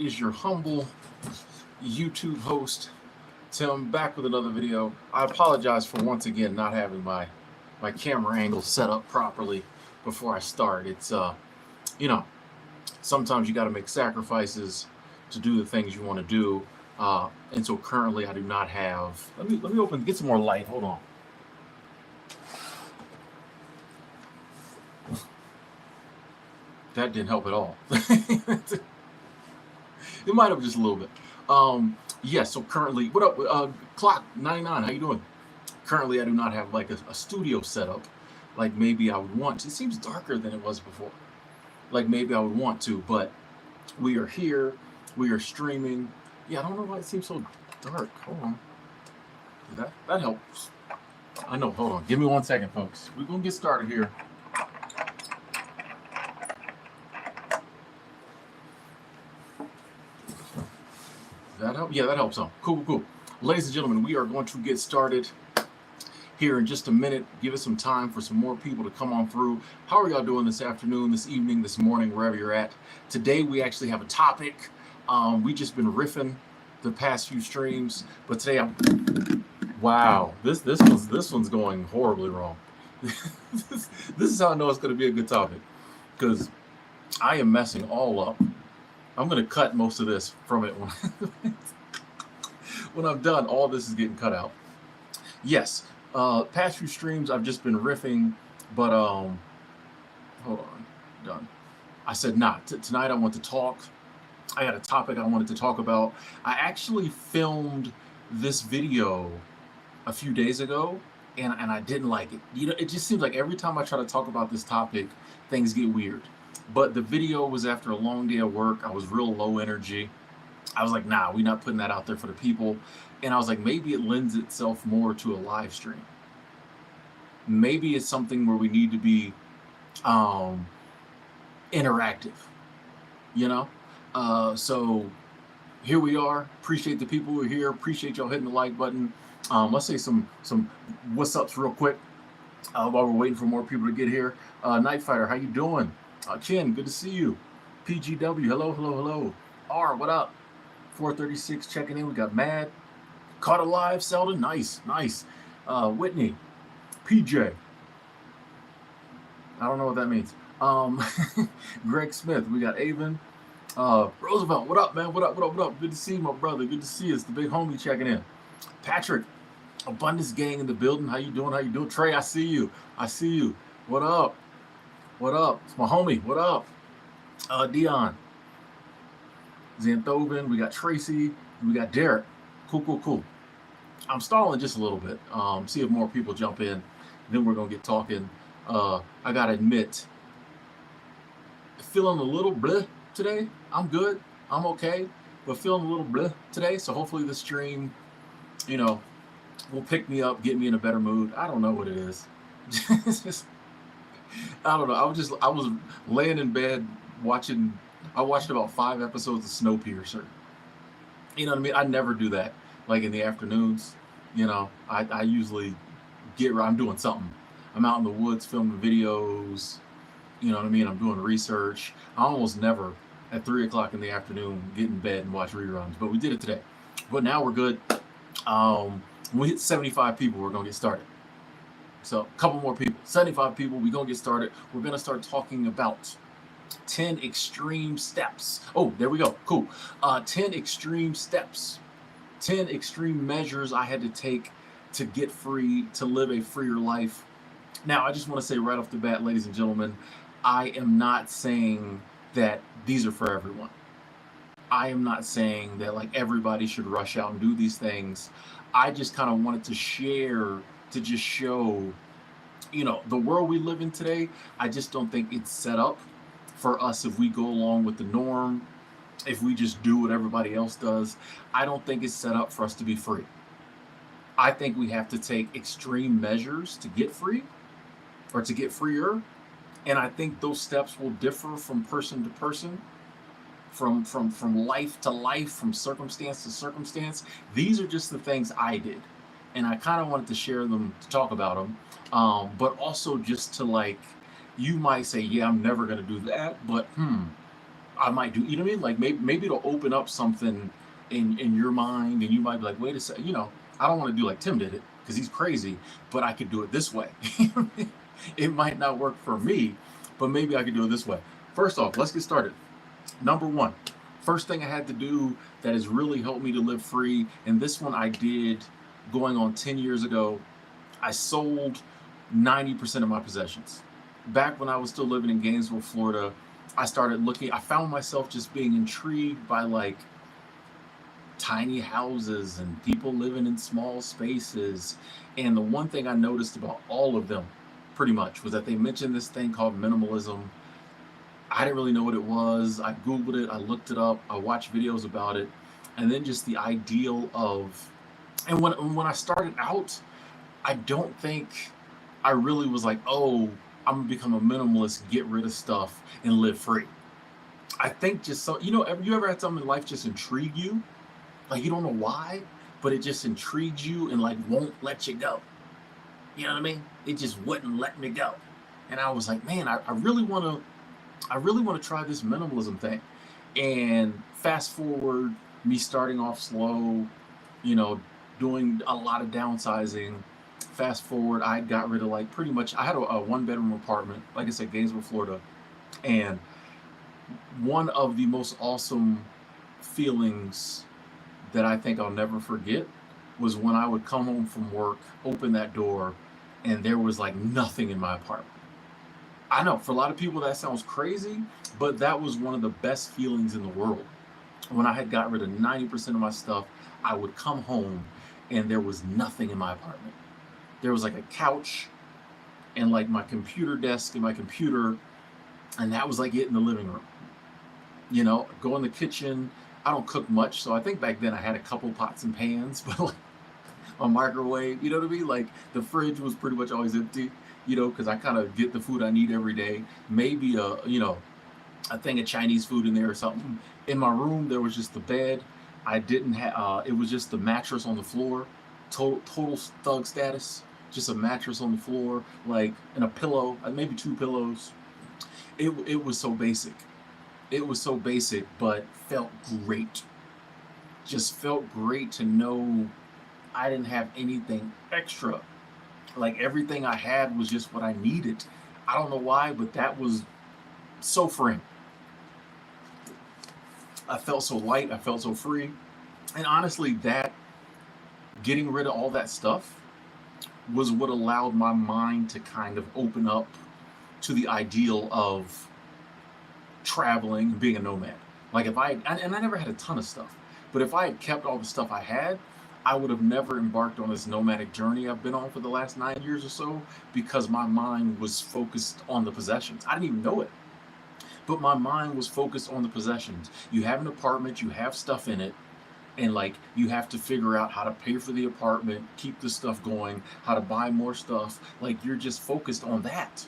Is your humble YouTube host, Tim, back with another video. I apologize for once again not having my camera angle set up properly before I start. It's you know, sometimes you got to make sacrifices to do the things you want to do. And so currently I do not have. Let me open, get some more light. Hold on. That didn't help at all. It might have just a little bit. Yes, so currently, what up? Clock 99, how you doing? Currently, I do not have like a studio setup like maybe I would want to. It seems darker than it was before. Like maybe I would want to, but we are here. We are streaming. Yeah, I don't know why it seems so dark. Hold on. That helps. I know. Hold on. Give me 1 second, folks. We're gonna get started here. That help? Yeah, that helps some. Cool. Ladies and gentlemen, we are going to get started here in just a minute. Give us some time for some more people to come on through. How are y'all doing this afternoon, this evening, this morning, wherever you're at? Today we actually have a topic. We just been riffing the past few streams, but today wow, this one's going horribly wrong. This is how I know it's going to be a good topic, because I am messing all up. I'm going to cut most of this from it when I'm done. All this is getting cut out. Yes, past few streams I've just been riffing, but hold on, done. I said tonight I want to talk. I had a topic I wanted to talk about. I actually filmed this video a few days ago, and I didn't like it. You know, it just seems like every time I try to talk about this topic, things get weird. But the video was after a long day of work. I was real low energy. I was like, nah, we're not putting that out there for the people. And I was like, maybe it lends itself more to a live stream. Maybe it's something where we need to be interactive, you know? So here we are. Appreciate the people who are here. Appreciate y'all hitting the like button. Let's say some what's ups real quick while we're waiting for more people to get here. Night Fighter, how you doing? Chen, good to see you. PGW, hello. R, what up? 436 checking in. We got Mad. Caught alive, Selden. Nice. Whitney. PJ. I don't know what that means. Greg Smith. We got Avon. Roosevelt, what up, man? What up? Good to see you, my brother. Good to see you. It's the big homie checking in. Patrick. Abundance Gang in the building. How you doing? Trey, I see you. What up? It's my homie. What up? Dion. Xanthoven. We got Tracy. We got Derek. Cool. I'm stalling just a little bit. See if more people jump in. Then we're gonna get talking. I gotta admit, feeling a little bleh today. I'm good. I'm okay, but feeling a little bleh today. So hopefully the stream, will pick me up, get me in a better mood. I don't know what it is. I don't know. I was laying in bed watching. I watched about 5 episodes of Snowpiercer. You know what I mean? I never do that. Like in the afternoons, I usually I'm doing something. I'm out in the woods filming videos. You know what I mean? I'm doing research. I almost never at 3 o'clock in the afternoon get in bed and watch reruns, but we did it today. But now we're good. When we hit 75 people, we're gonna get started. So a couple more people, 75 people, we're gonna get started. We're gonna start talking about 10 extreme steps. Oh, there we go, cool. 10 extreme steps, 10 extreme measures I had to take to get free, to live a freer life. Now, I just wanna say right off the bat, ladies and gentlemen, I am not saying that these are for everyone. I am not saying that like everybody should rush out and do these things. I just kind of wanted to share, to just show, the world we live in today. I just don't think it's set up for us if we go along with the norm, if we just do what everybody else does. I don't think it's set up for us to be free. I think we have to take extreme measures to get free or to get freer. And I think those steps will differ from person to person, from life to life, from circumstance to circumstance. These are just the things I did. And I kind of wanted to share them, to talk about them, but also just to you might say, yeah, I'm never going to do that, but I might do, you know what I mean? Like maybe it'll open up something in your mind, and you might be like, wait a second, I don't want to do like Tim did it because he's crazy, but I could do it this way. It might not work for me, but maybe I could do it this way. First off, let's get started. Number one, first thing I had to do that has really helped me to live free, and this one I did going on 10 years ago. I sold 90% of my possessions. Back when I was still living in Gainesville, Florida, I found myself just being intrigued by like tiny houses and people living in small spaces. And the one thing I noticed about all of them pretty much was that they mentioned this thing called minimalism. I didn't really know what it was. I Googled it, I looked it up, I watched videos about it, and then just the ideal of, and when I started out, I don't think I really was like, oh, I'm gonna become a minimalist, get rid of stuff, and live free. I think just so, you ever had something in life just intrigue you? Like you don't know why, but it just intrigues you and like won't let you go. You know what I mean? It just wouldn't let me go. And I was like, man, I really want to try this minimalism thing. And fast forward, me starting off slow, you know, doing a lot of downsizing. Fast forward, I got rid of like pretty much, I had a one bedroom apartment, like I said, Gainesville, Florida. And one of the most awesome feelings that I think I'll never forget was when I would come home from work, open that door, and there was like nothing in my apartment. I know for a lot of people that sounds crazy, but that was one of the best feelings in the world. When I had got rid of 90% of my stuff, I would come home and there was nothing in my apartment. There was like a couch and like my computer desk and my computer, and that was like it in the living room. Go in the kitchen. I don't cook much, so I think back then I had a couple pots and pans, but like a microwave, you know what I mean? Like the fridge was pretty much always empty, because I kind of get the food I need every day. Maybe a thing of Chinese food in there or something. In my room, there was just the bed. I didn't have. It was just the mattress on the floor. Total thug status. Just a mattress on the floor, like and a pillow, maybe two pillows. It was so basic. It was so basic, but felt great. Just felt great to know I didn't have anything extra. Like everything I had was just what I needed. I don't know why, but that was so freeing. I felt so light. I felt so free. And honestly, that getting rid of all that stuff was what allowed my mind to kind of open up to the ideal of traveling and being a nomad. Like if and I never had a ton of stuff, but if I had kept all the stuff I had, I would have never embarked on this nomadic journey I've been on for the last 9 years or so, because my mind was focused on the possessions. I didn't even know it, but my mind was focused on the possessions. You have an apartment, you have stuff in it, and like you have to figure out how to pay for the apartment, keep the stuff going, how to buy more stuff. Like you're just focused on that.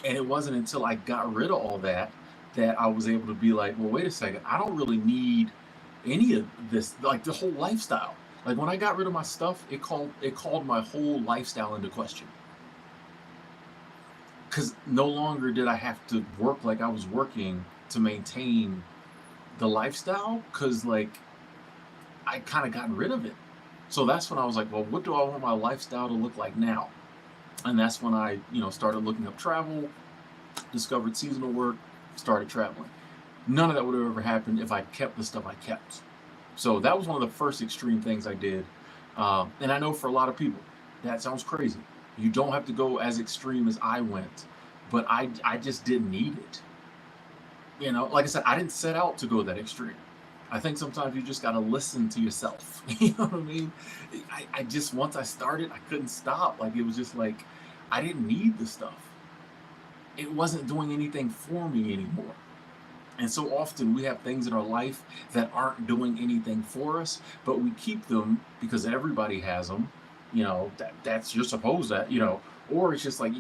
And it wasn't until I got rid of all that that I was able to be like, well, wait a second, I don't really need any of this, like the whole lifestyle. Like when I got rid of my stuff, it called my whole lifestyle into question. Because no longer did I have to work like I was working to maintain the lifestyle, because like I kind of gotten rid of it. So that's when I was like, well, what do I want my lifestyle to look like now? And that's when I, started looking up travel, discovered seasonal work, started traveling. None of that would have ever happened if I kept the stuff I kept. So that was one of the first extreme things I did. And I know for a lot of people, that sounds crazy. You don't have to go as extreme as I went, but I just didn't need it. Like I said, I didn't set out to go that extreme. I think sometimes you just got to listen to yourself. You know what I mean? I just, once I started, I couldn't stop. Like, it was just like, I didn't need the stuff. It wasn't doing anything for me anymore. And so often we have things in our life that aren't doing anything for us, but we keep them because everybody has them. That's, you're supposed that, or it's just like,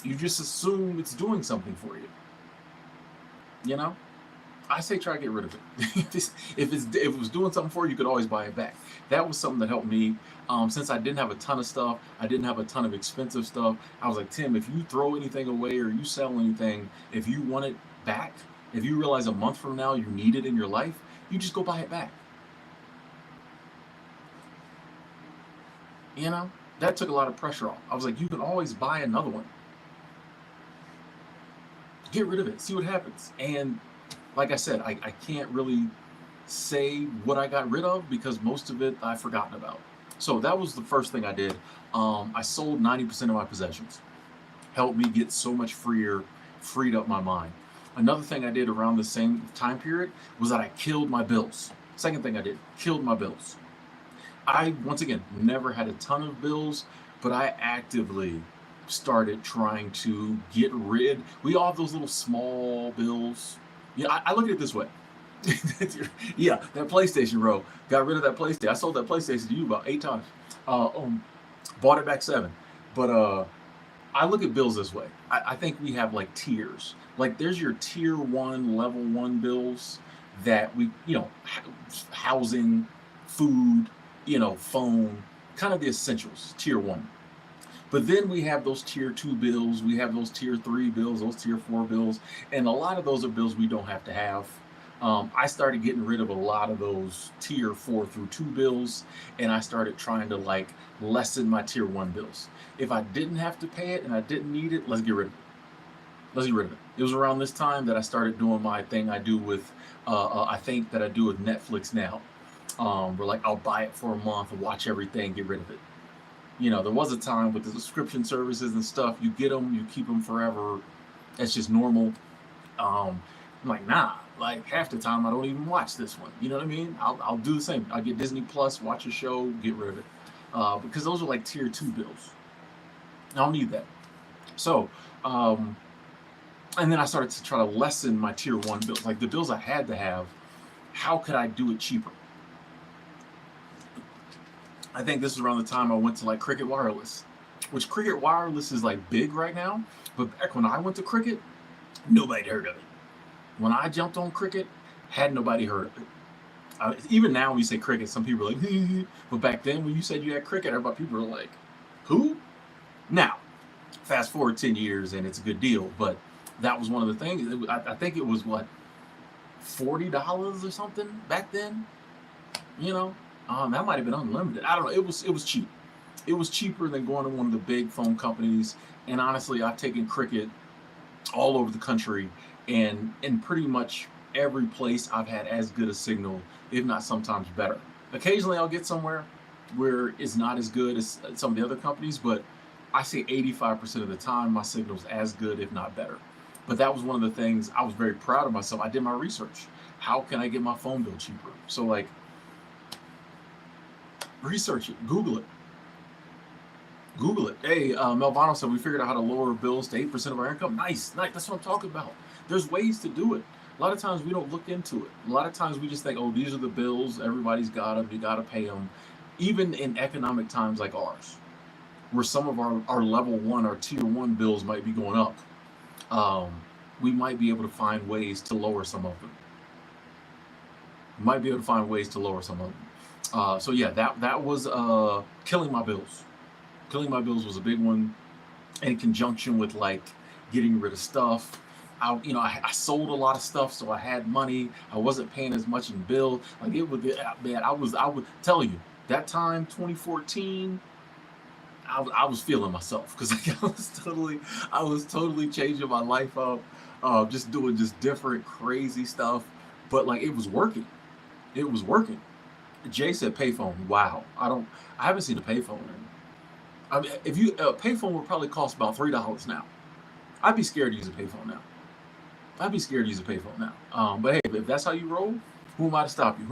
you just assume it's doing something for you. You know? I say try to get rid of it. If it was doing something for you, you could always buy it back. That was something that helped me. Since I didn't have a ton of stuff, I didn't have a ton of expensive stuff. I was like, Tim, if you throw anything away or you sell anything, if you want it back, If you realize a month from now you need it in your life, you just go buy it back. You know, that took a lot of pressure off. I was like, you can always buy another one. Get rid of it, see what happens. And like I said, I can't really say what I got rid of because most of it I've forgotten about. So that was the first thing I did. I sold 90% of my possessions. Helped me get so much freed up my mind. Another thing I did around the same time period was that I killed my bills. Second thing I did, killed my bills. I, once again, never had a ton of bills, but I actively started trying to get rid. We all have those little small bills. Yeah, I look at it this way. Yeah, that PlayStation, bro. Got rid of that PlayStation. I sold that PlayStation to you about 8 times. Bought it back 7. But I look at bills this way. I think we have like tiers. Like there's your tier 1, level 1 bills that we, housing, food, phone, kind of the essentials, tier 1. But then we have those tier 2 bills, we have those tier 3 bills, those tier 4 bills, and a lot of those are bills we don't have to have. I started getting rid of a lot of those tier 4 through 2 bills, and I started trying to like lessen my tier 1 bills. If I didn't have to pay it and I didn't need it, let's get rid of it. Let's get rid of it. It was around this time that I started doing my thing I do with, I think that I do with Netflix now. Where like I'll buy it for a month, watch everything, get rid of it. There was a time with the subscription services and stuff, you get them, you keep them forever. That's just normal. I'm like, nah, like half the time I don't even watch this one. You know what I mean? I'll do the same. I get Disney Plus, watch a show, get rid of it. Because those are like tier 2 bills. I don't need that. So, and then I started to try to lessen my tier 1 bills. Like the bills I had to have, how could I do it cheaper? I think this is around the time I went to like Cricket Wireless, which Cricket Wireless is like big right now. But back when I went to Cricket, nobody heard of it. When I jumped on Cricket, had nobody heard of it. Even now when you say Cricket, some people are like, but back then when you said you had Cricket, everybody, people are like, who? Now, fast forward 10 years and it's a good deal, but that was one of the things. I think it was what, $40 or something back then, that might have been unlimited. I don't know. It was cheap. It was cheaper than going to one of the big phone companies. And honestly, I've taken Cricket all over the country, and in pretty much every place I've had as good a signal, if not sometimes better. Occasionally I'll get somewhere where it's not as good as some of the other companies, but I say 85% of the time my signal's as good, if not better. But that was one of the things I was very proud of myself. I did my research. How can I get my phone bill cheaper? So like, research it, Google it. Hey, Melvano said we figured out how to lower bills to 8% of our income. Nice. That's what I'm talking about. There's ways to do it. A lot of times we don't look into it. A lot of times we just think, oh, these are the bills. Everybody's got them. You got to pay them. Even in economic times like ours, where some of our level 1, our tier 1 bills might be going up, we might be able to find ways to lower some of them. So yeah, that was killing my bills. Killing my bills was a big one, in conjunction with like getting rid of stuff. I sold a lot of stuff, so I had money. I wasn't paying as much in bill. Like it would be bad. I would tell you that time, 2014. I was feeling myself because I was totally changing my life up, just doing just different crazy stuff. But like it was working. It was working. Jay said payphone. Wow, I haven't seen a payphone. I mean, if you payphone would probably cost about $3 now. I'd be scared to use a payphone now. But hey, if that's how you roll, who am I to stop you?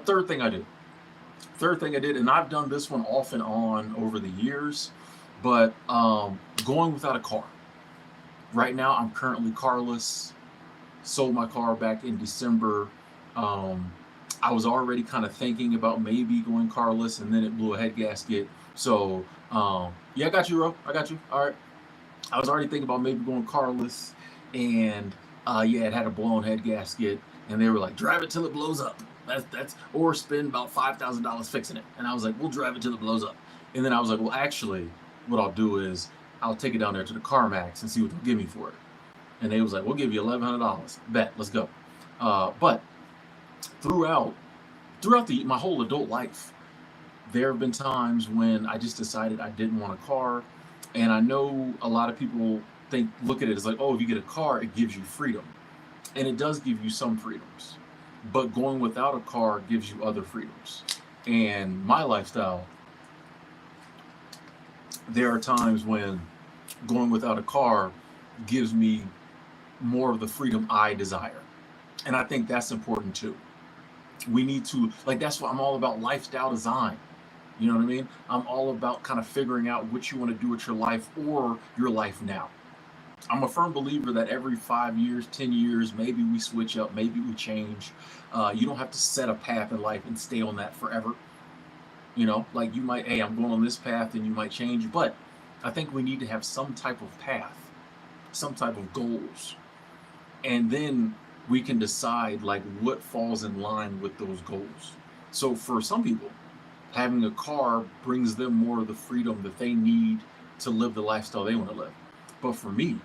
Third thing I did, and I've done this one off and on over the years, but going without a car. Right now, I'm currently carless. Sold my car back in December. I was already kind of thinking about maybe going carless, and then it blew a head gasket. So, yeah, I got you, bro. I got you. All right. I was already thinking about maybe going carless, and yeah, it had a blown head gasket, and they were like, drive it till it blows up. That's or spend about $5,000 fixing it. And I was like, we'll drive it till it blows up. And then I was like, well, actually, what I'll do is I'll take it down there to the CarMax and see what they'll give me for it. and they was like, we'll give you $1,100. Bet, let's go. But throughout my whole adult life, there have been times when I just decided I didn't want a car, and I know a lot of people look at it as like, oh, if you get a car, it gives you freedom, and it does give you some freedoms, but going without a car gives you other freedoms. And my lifestyle, there are times when going without a car gives me more of the freedom I desire, and I think that's important too. We need to, like, that's what I'm all about, lifestyle design. You know what I mean? I'm all about kind of figuring out what you want to do with your life or your life now. I'm a firm believer that every 5 years, 10 years, maybe we switch up, maybe we change. You don't have to set a path in life and stay on that forever. You know, like you might, hey, I'm going on this path, and you might change, but I think we need to have some type of path, some type of goals. And then we can decide like what falls in line with those goals. So for some people, having a car brings them more of the freedom that they need to live the lifestyle they want to live. But for me,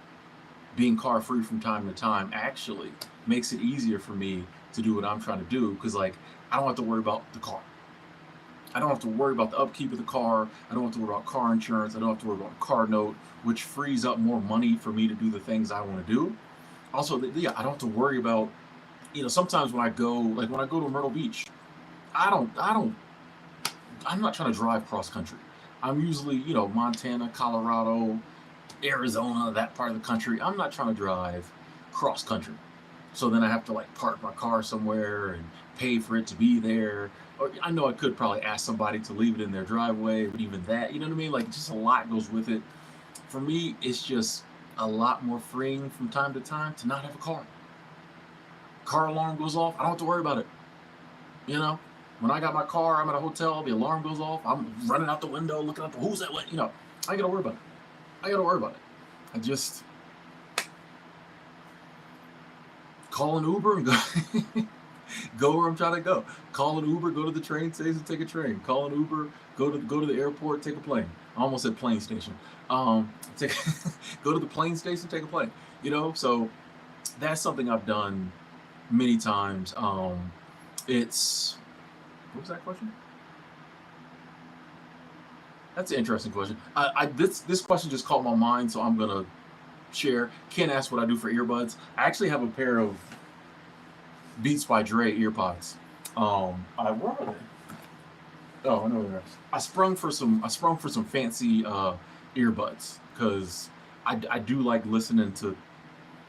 being car free from time to time actually makes it easier for me to do what I'm trying to do, because like I don't have to worry about the car. I don't have to worry about the upkeep of the car. I don't have to worry about car insurance. I don't have to worry about a car note, which frees up more money for me to do the things I want to do. Also, yeah, I don't have to worry about, sometimes when I go, like when I go to Myrtle Beach, I'm not trying to drive cross country. I'm usually, Montana, Colorado, Arizona, that part of the country. I'm not trying to drive cross country. So then I have to like park my car somewhere and pay for it to be there. Or I know I could probably ask somebody to leave it in their driveway, but even that, you know what I mean? Like just a lot goes with it. For me, it's just a lot more freeing from time to time to not have a car. Car alarm goes off, I don't have to worry about it. You know, when I got my car, I'm at a hotel, the alarm goes off, I'm running out the window, looking at the who's that way, I gotta worry about it. I gotta worry about it. I just call an Uber and go go where I'm trying to go. Call an Uber, go to the train station, take a train. Call an Uber, go to the airport, take a plane. I almost said plane station. Take go to the plane station, take a plane. So that's something I've done many times. It's What was that question? That's an interesting question. This question just caught my mind, so I'm gonna share. Ken asked what I do for earbuds. I actually have a pair of Beats by Dre earpods. Where are they? Oh, I know they're. I sprung for some fancy earbuds because I do like listening to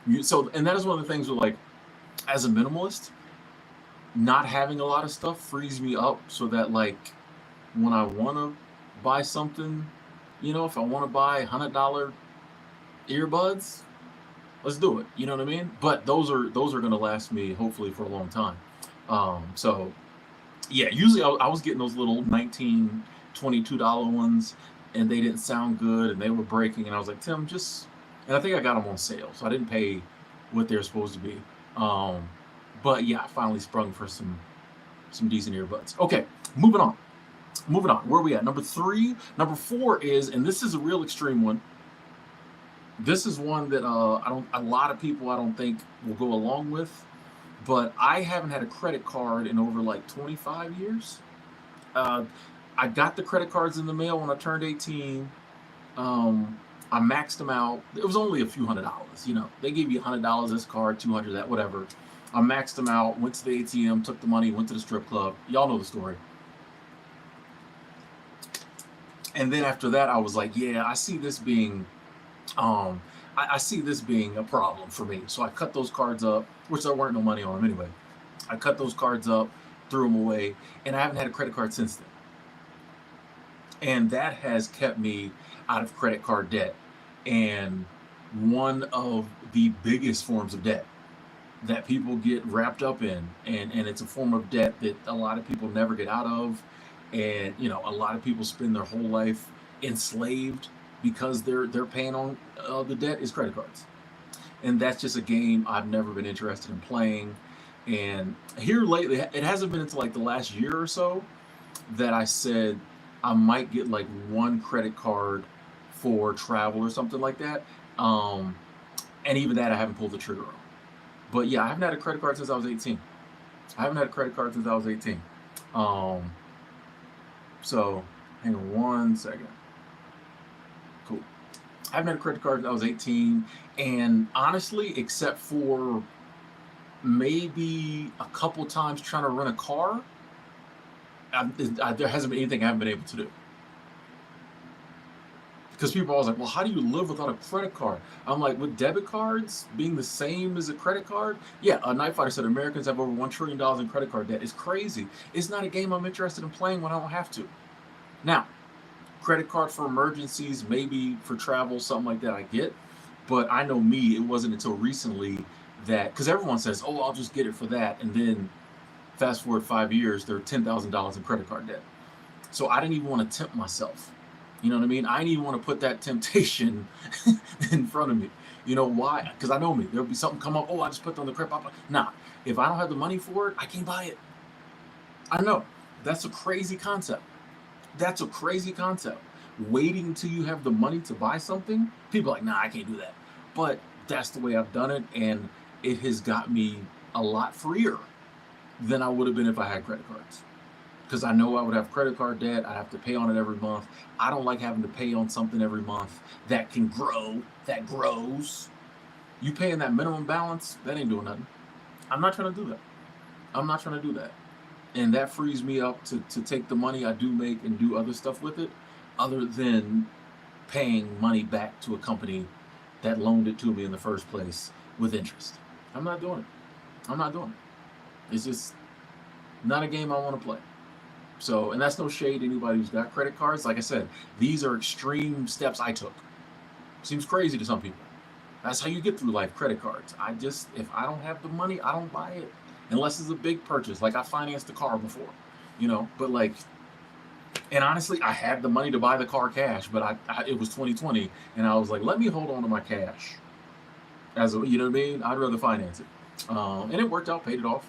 music. So, and that is one of the things with like, as a minimalist, not having a lot of stuff frees me up so that like when I want to buy something, if I want to buy $100 earbuds, let's do it. You know what I mean? But those are gonna last me hopefully for a long time. So yeah, usually I was getting those little 19, $22 ones, and they didn't sound good and they were breaking, and I was like, Tim, and I think I got them on sale, so I didn't pay what they're supposed to be. But yeah, I finally sprung for some decent earbuds. Okay, moving on. Where are we at? Number 3. Number 4 is, and this is a real extreme one. This is one that a lot of people I don't think will go along with, but I haven't had a credit card in over like 25 years. I got the credit cards in the mail when I turned 18. I maxed them out. It was only a few $100s. They gave you $100 this card, 200 that, whatever. I maxed them out, went to the ATM, took the money, went to the strip club. Y'all know the story. And then after that, I was like, yeah, I see this being a problem for me. So I cut those cards up, which there weren't no money on them anyway. I cut those cards up, threw them away, and I haven't had a credit card since then. And that has kept me out of credit card debt. And one of the biggest forms of debt that people get wrapped up in, and it's a form of debt that a lot of people never get out of. And a lot of people spend their whole life enslaved because they're paying on the debt, is credit cards. And that's just a game I've never been interested in playing. And here lately, it hasn't been until like the last year or so that I said I might get like one credit card for travel or something like that. And even that I haven't pulled the trigger on. But yeah, I haven't had a credit card since I was 18. I haven't had a credit card since I was 18. Um, so hang on one second. Cool. I haven't had a credit card since I was 18. And honestly, except for maybe a couple times trying to rent a car, there hasn't been anything I haven't been able to do. Because people are always like, well, how do you live without a credit card? I'm like, with debit cards being the same as a credit card? Yeah, Night Fighter said Americans have over $1 trillion in credit card debt. It's crazy. It's not a game I'm interested in playing when I don't have to. Now, credit card for emergencies, maybe for travel, something like that I get. But I know me, it wasn't until recently that, because everyone says, oh, I'll just get it for that. And then fast forward 5 years, they're $10,000 in credit card debt. So I didn't even want to tempt myself. You know what I mean? I didn't even want to put that temptation in front of me. You know why? Because I know me. There'll be something come up. Oh, I just put on the credit card. Nah, if I don't have the money for it, I can't buy it. I know. That's a crazy concept. That's a crazy concept. Waiting until you have the money to buy something, people are like, nah, I can't do that. But that's the way I've done it, and it has got me a lot freer than I would have been if I had credit cards. Because I know I would have credit card debt. I'd have to pay on it every month. I don't like having to pay on something every month that can grow, that grows. You paying that minimum balance, that ain't doing nothing. I'm not trying to do that. I'm not trying to do that. And that frees me up to take the money I do make and do other stuff with it, other than paying money back to a company that loaned it to me in the first place with interest. I'm not doing it. I'm not doing it. It's just not a game I want to play. So, and that's no shade to anybody who's got credit cards. Like I said, these are extreme steps I took. Seems crazy to some people. That's how you get through life, credit cards. If I don't have the money, I don't buy it. Unless it's a big purchase. Like I financed the car before, but like, and honestly, I had the money to buy the car cash, but it was 2020, and I was like, let me hold on to my cash. You know what I mean? I'd rather finance it. And it worked out, paid it off.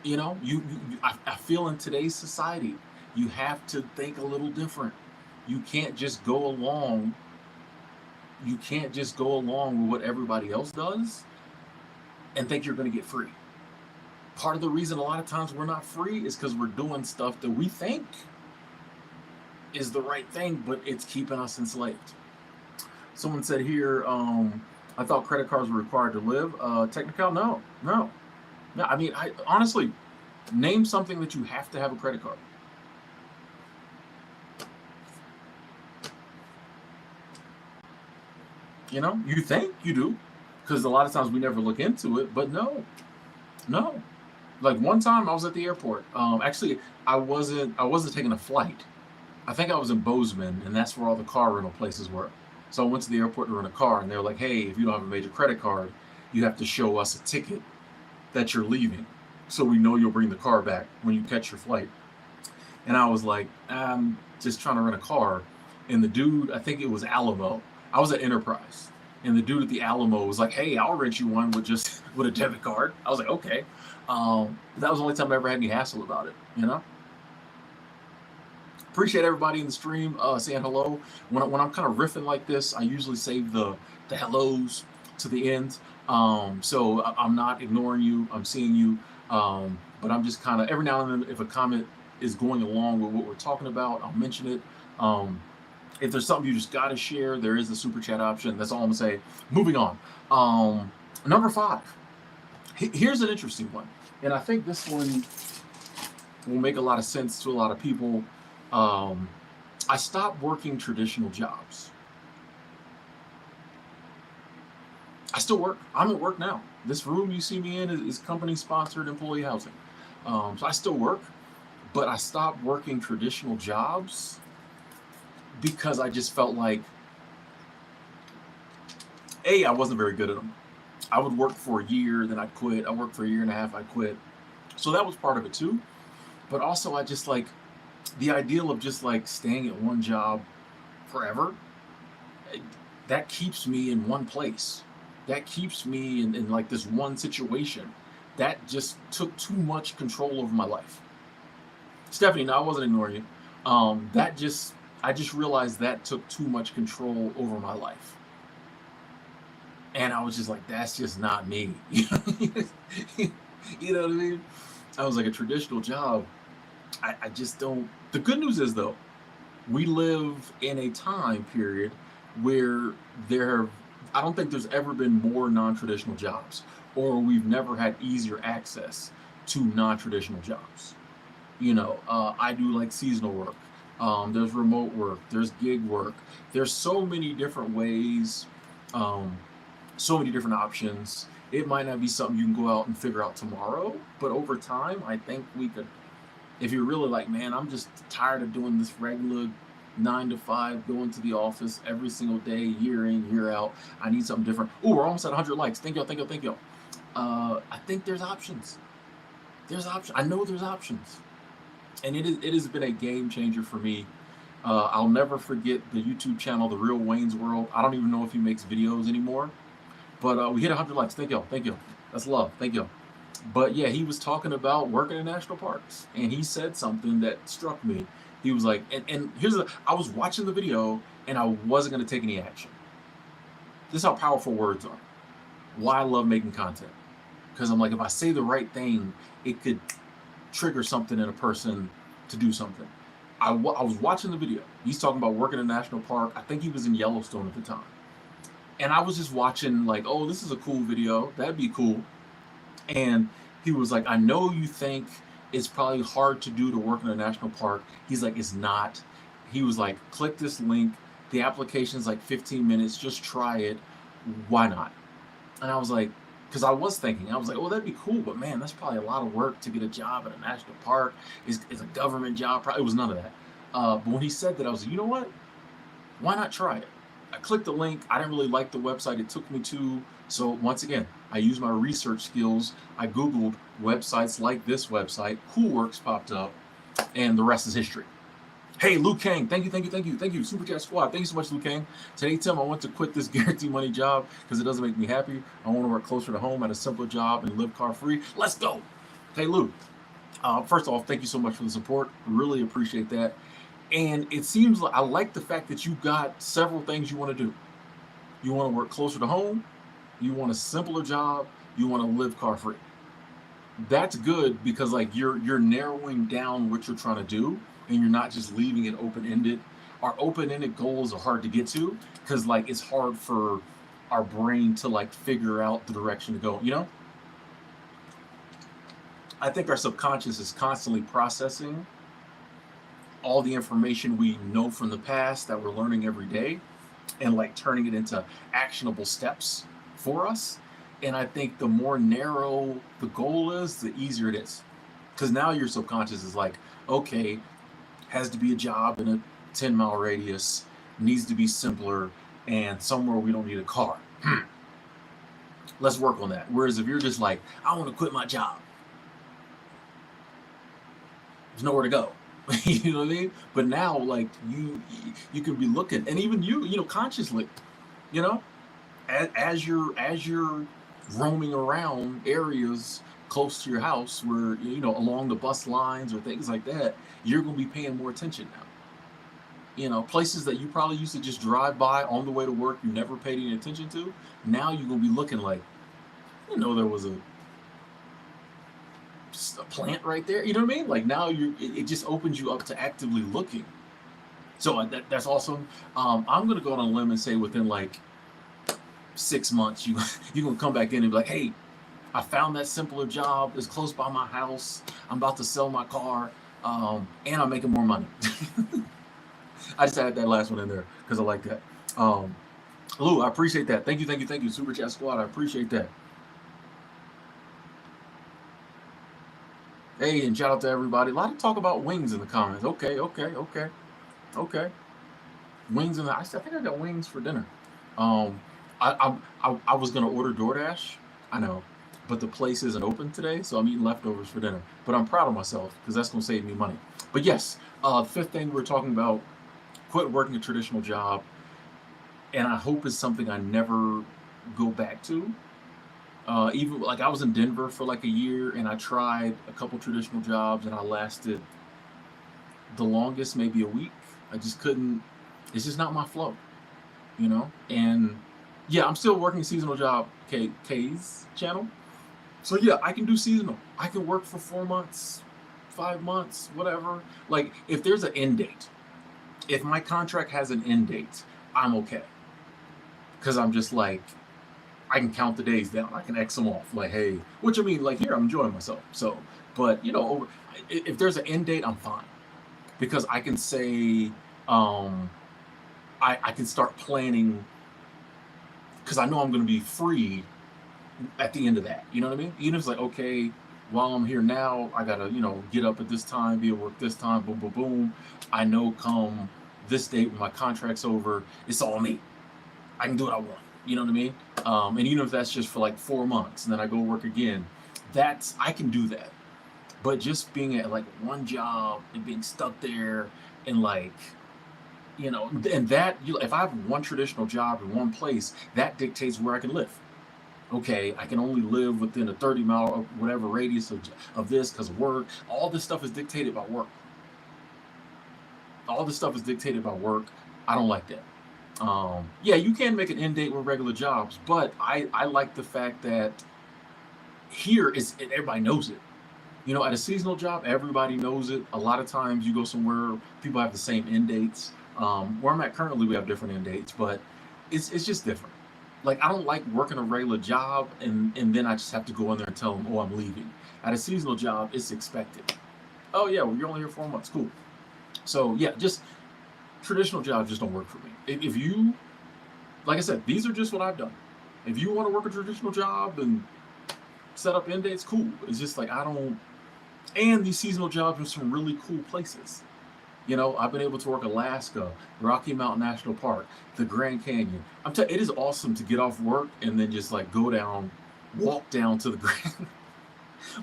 I feel in today's society, you have to think a little different. You can't just go along. You can't just go along with what everybody else does and think you're going to get free. Part of the reason a lot of times we're not free is because we're doing stuff that we think is the right thing, but it's keeping us enslaved. Someone said here, I thought credit cards were required to live. Technical, no. I mean, I honestly, name something that you have to have a credit card. You think you do, because a lot of times we never look into it, but no. Like one time I was at the airport. Actually, I wasn't taking a flight. I think I was in Bozeman, and that's where all the car rental places were. So I went to the airport to rent a car, and they were like, hey, if you don't have a major credit card, you have to show us a ticket that you're leaving, so we know you'll bring the car back when you catch your flight. And I was like, I'm just trying to rent a car. And the dude, I think it was Alamo. I was at Enterprise, and the dude at the Alamo was like, hey, I'll rent you one with a debit card. I was like, okay. That was the only time I ever had any hassle about it. Appreciate everybody in the stream saying hello. When I'm kind of riffing like this, I usually save the hellos to the end. So I'm not ignoring you. I'm seeing you. But I'm just kind of, every now and then, if a comment is going along with what we're talking about, I'll mention it. If there's something you just got to share, there is the super chat option. That's all I'm going to say. Moving on. Number 5. Here's an interesting one. And I think this one will make a lot of sense to a lot of people. I stopped working traditional jobs. I still work. I'm at work now. This room you see me in is company-sponsored employee housing. So I still work, but I stopped working traditional jobs because I just felt like, I wasn't very good at them. I would work for a year, then I'd quit. I worked for a year and a half, I'd quit. So that was part of it too. But also I just like the ideal of just like staying at one job forever. That keeps me in one place. That keeps me in like this one situation. That just took too much control over my life. Stephanie, no, I wasn't ignoring you. I just realized that took too much control over my life. And I was just like, that's just not me. You know what I mean? I was like, a traditional job, I just don't. The good news is, though, we live in a time period where there, I don't think there's ever been more non traditional jobs, or we've never had easier access to non traditional jobs. I do like seasonal work. There's remote work. There's gig work. There's so many different ways, um, so many different options. It might not be something you can go out and figure out tomorrow, but over time, I think we could. If you're really like, man, I'm just tired of doing this regular 9 to 5, going to the office every single day, year in, year out. I need something different. Ooh, we're almost at 100 likes. Thank y'all, thank y'all, thank y'all. I think there's options. There's options. I know there's options, and it has been a game changer for me. I'll never forget the YouTube channel, The Real Wayne's World. I don't even know if he makes videos anymore, but we hit 100 likes. Thank y'all. Thank y'all. That's love. Thank y'all. But yeah, he was talking about working in national parks, and he said something that struck me. He was like, and here's the, I was watching the video, and I wasn't going to take any action. This is how powerful words are. Why I love making content. Because I'm like, if I say the right thing, it could trigger something in a person to do something. I was watching the video. He's talking about working in a national park. I think he was in Yellowstone at the time. And I was just watching, like, oh, this is a cool video. That'd be cool. And he was like, I know you think it's probably hard to do to work in a national park. He's like, it's not. He was like, click this link. The application's like 15 minutes. Just try it. Why not? And I was like, because I was thinking, I was like, oh, that'd be cool, but man, that's probably a lot of work to get a job at a national park. It's a government job. It was none of that. But when he said that, I was like, you know what? Why not try it? I clicked the link. I didn't really like the website it took me to. So once again, I used my research skills. I Googled websites like this website. Coolworks popped up, and the rest is history. Hey, Luke Kang, thank you, thank you, thank you, thank you. Super Chat Squad, thank you so much, Luke Kang. Today, Tim, I want to quit this guaranteed money job because it doesn't make me happy. I want to work closer to home at a simpler job and live car free. Let's go. Hey, Luke, first off, thank you so much for the support. Really appreciate that. And it seems like I like the fact that you got several things you want to do. You want to work closer to home. You want a simpler job. You want to live car free. That's good because like you're narrowing down what you're trying to do, and you're not just leaving it open ended. Our open ended goals are hard to get to because like it's hard for our brain to like figure out the direction to go. I think our subconscious is constantly processing all the information we know from the past that we're learning every day and like turning it into actionable steps for us. And I think the more narrow the goal is, the easier it is. Because now your subconscious is like, okay, has to be a job in a 10-mile radius, needs to be simpler, and somewhere we don't need a car. Let's work on that. Whereas if you're just like, I want to quit my job, there's nowhere to go. You know what I mean? But now, like you can be looking, and even consciously, you know, as you're roaming around areas close to your house, where along the bus lines or things like that, you're gonna be paying more attention now. Places that you probably used to just drive by on the way to work, you never paid any attention to. Now you're gonna be looking like, there was a plant right there. You know what I mean? Like now it just opens you up to actively looking. So that's awesome. I'm gonna go on a limb and say within like 6 months, you're gonna come back in and be like, hey, I found that simpler job. It's close by my house. I'm about to sell my car, and I'm making more money. I just added that last one in there because I like that. Lou, I appreciate that. Thank you, thank you, thank you. Super Chat Squad, I appreciate that. Hey, and shout out to everybody. A lot of talk about wings in the comments. Okay. Wings in the. I think I got wings for dinner. Um, I was gonna order DoorDash. I know, but the place isn't open today, so I'm eating leftovers for dinner. But I'm proud of myself because that's gonna save me money. But yes, fifth thing we're talking about: quit working a traditional job, and I hope it's something I never go back to. Even like I was in Denver for like a year, and I tried a couple traditional jobs, and I lasted the longest maybe a week. I just couldn't. It's just not my flow. And Yeah, I'm still working seasonal job, K's channel. So yeah, I can do seasonal. I can work for 4 months, 5 months, whatever. Like if there's an end date, if my contract has an end date, I'm okay. Because I'm just like, I can count the days down. I can X them off. Like, hey, which I mean, like here, I'm enjoying myself. So, but if there's an end date, I'm fine because I can say, um, I can start planning because I know I'm going to be free at the end of that. You know what I mean? Even if it's like, okay, while I'm here now, I gotta, get up at this time, be at work this time, boom, boom, boom. I know come this date when my contract's over, it's all me. I can do what I want. You know what I mean? And even if that's just for like 4 months, and then I go work again, I can do that. But just being at like one job and being stuck there, and like, and that if I have one traditional job in one place, that dictates where I can live. Okay, I can only live within a 30-mile or whatever radius of this because of work. All this stuff is dictated by work. All this stuff is dictated by work. I don't like that. Yeah, you can make an end date with regular jobs, but I like the fact that here everybody knows it. At a seasonal job, everybody knows it. A lot of times you go somewhere, people have the same end dates. Where I'm at currently, we have different end dates, but it's just different. Like I don't like working a regular job and then I just have to go in there and tell them, oh, I'm leaving. At a seasonal job, it's expected. Oh yeah, well, you're only here 4 months. Cool. So yeah, just traditional jobs just don't work for me. If you, like I said, these are just what I've done. If you want to work a traditional job and set up end dates, cool. It's just like I don't. And these seasonal jobs are some really cool places. I've been able to work Alaska, Rocky Mountain National Park, the Grand Canyon. It is awesome to get off work and then just like go down, walk down to the Grand,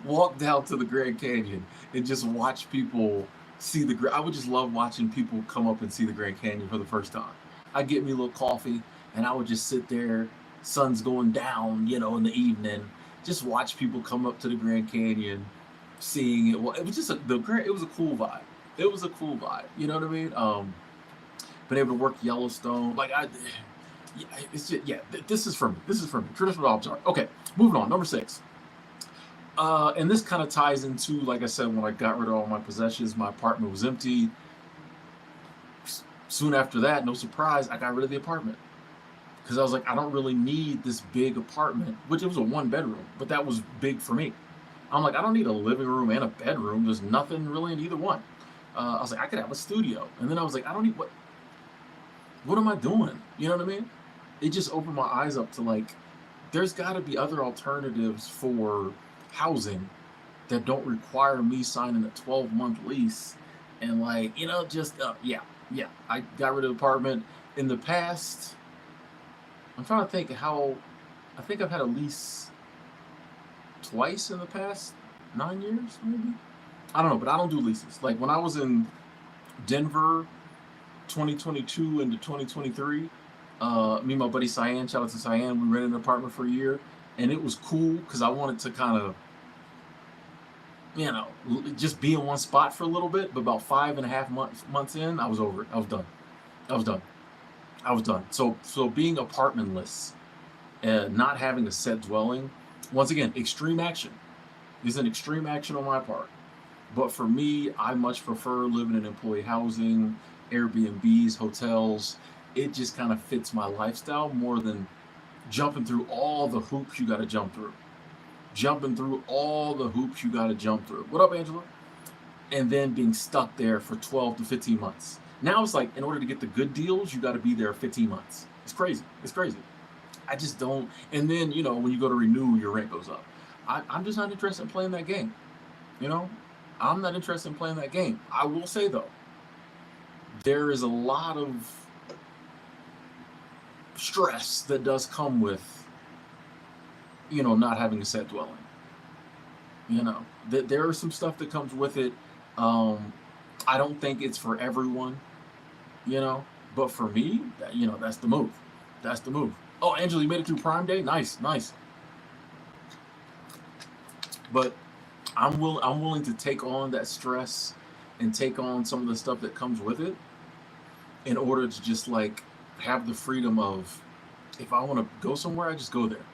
walk down to the Grand Canyon and just watch people see I would just love watching people come up and see the Grand Canyon for the first time. I'd get me a little coffee and I would just sit there, sun's going down, in the evening, just watch people come up to the Grand Canyon, seeing it. Well, it was just it was a cool vibe. It was a cool vibe. You know what I mean? Been able to work Yellowstone. Yeah, it's just, yeah. This is for me. This is for me. Traditional jobs are okay. Moving on. Number 6. And this kind of ties into, like I said, when I got rid of all my possessions, my apartment was empty. Soon after that, no surprise, I got rid of the apartment because I was like, I don't really need this big apartment, which it was a 1 bedroom, but that was big for me. I'm like, I don't need a living room and a bedroom. There's nothing really in either one. I was like, I could have a studio. And then I was like, I don't need what am I doing? You know what I mean? It just opened my eyes up to like, there's got to be other alternatives for housing that don't require me signing a 12-month lease. And like, yeah. I got rid of the apartment. In the past, I'm trying to think I think I've had a lease twice in the past 9 years, maybe. I don't know, but I don't do leases. Like when I was in Denver, 2022 into 2023, me and my buddy Cyan, shout out to Cyan, we rented an apartment for a year, and it was cool because I wanted to kind of, just be in one spot for a little bit. But about 5.5 months in, I was over it. I was done. I was done. So being apartmentless and not having a set dwelling, once again, extreme action. This is an extreme action on my part. But for me, I much prefer living in employee housing, Airbnbs, hotels. It just kind of fits my lifestyle more than jumping through all the hoops you got to jump through. What up, Angela? And then being stuck there for 12 to 15 months. Now it's like, in order to get the good deals, you got to be there 15 months. It's crazy. I just don't. And then, when you go to renew, your rent goes up. I'm just not interested in playing that game. I'm not interested in playing that game. I will say, though, there is a lot of stress that does come with, not having a set dwelling. There is some stuff that comes with it. I don't think it's for everyone, but for me, that's the move. Oh, Angela, you made it through Prime Day? Nice. But I'm willing to take on that stress and take on some of the stuff that comes with it in order to just like have the freedom of If I want to go somewhere, I just go there.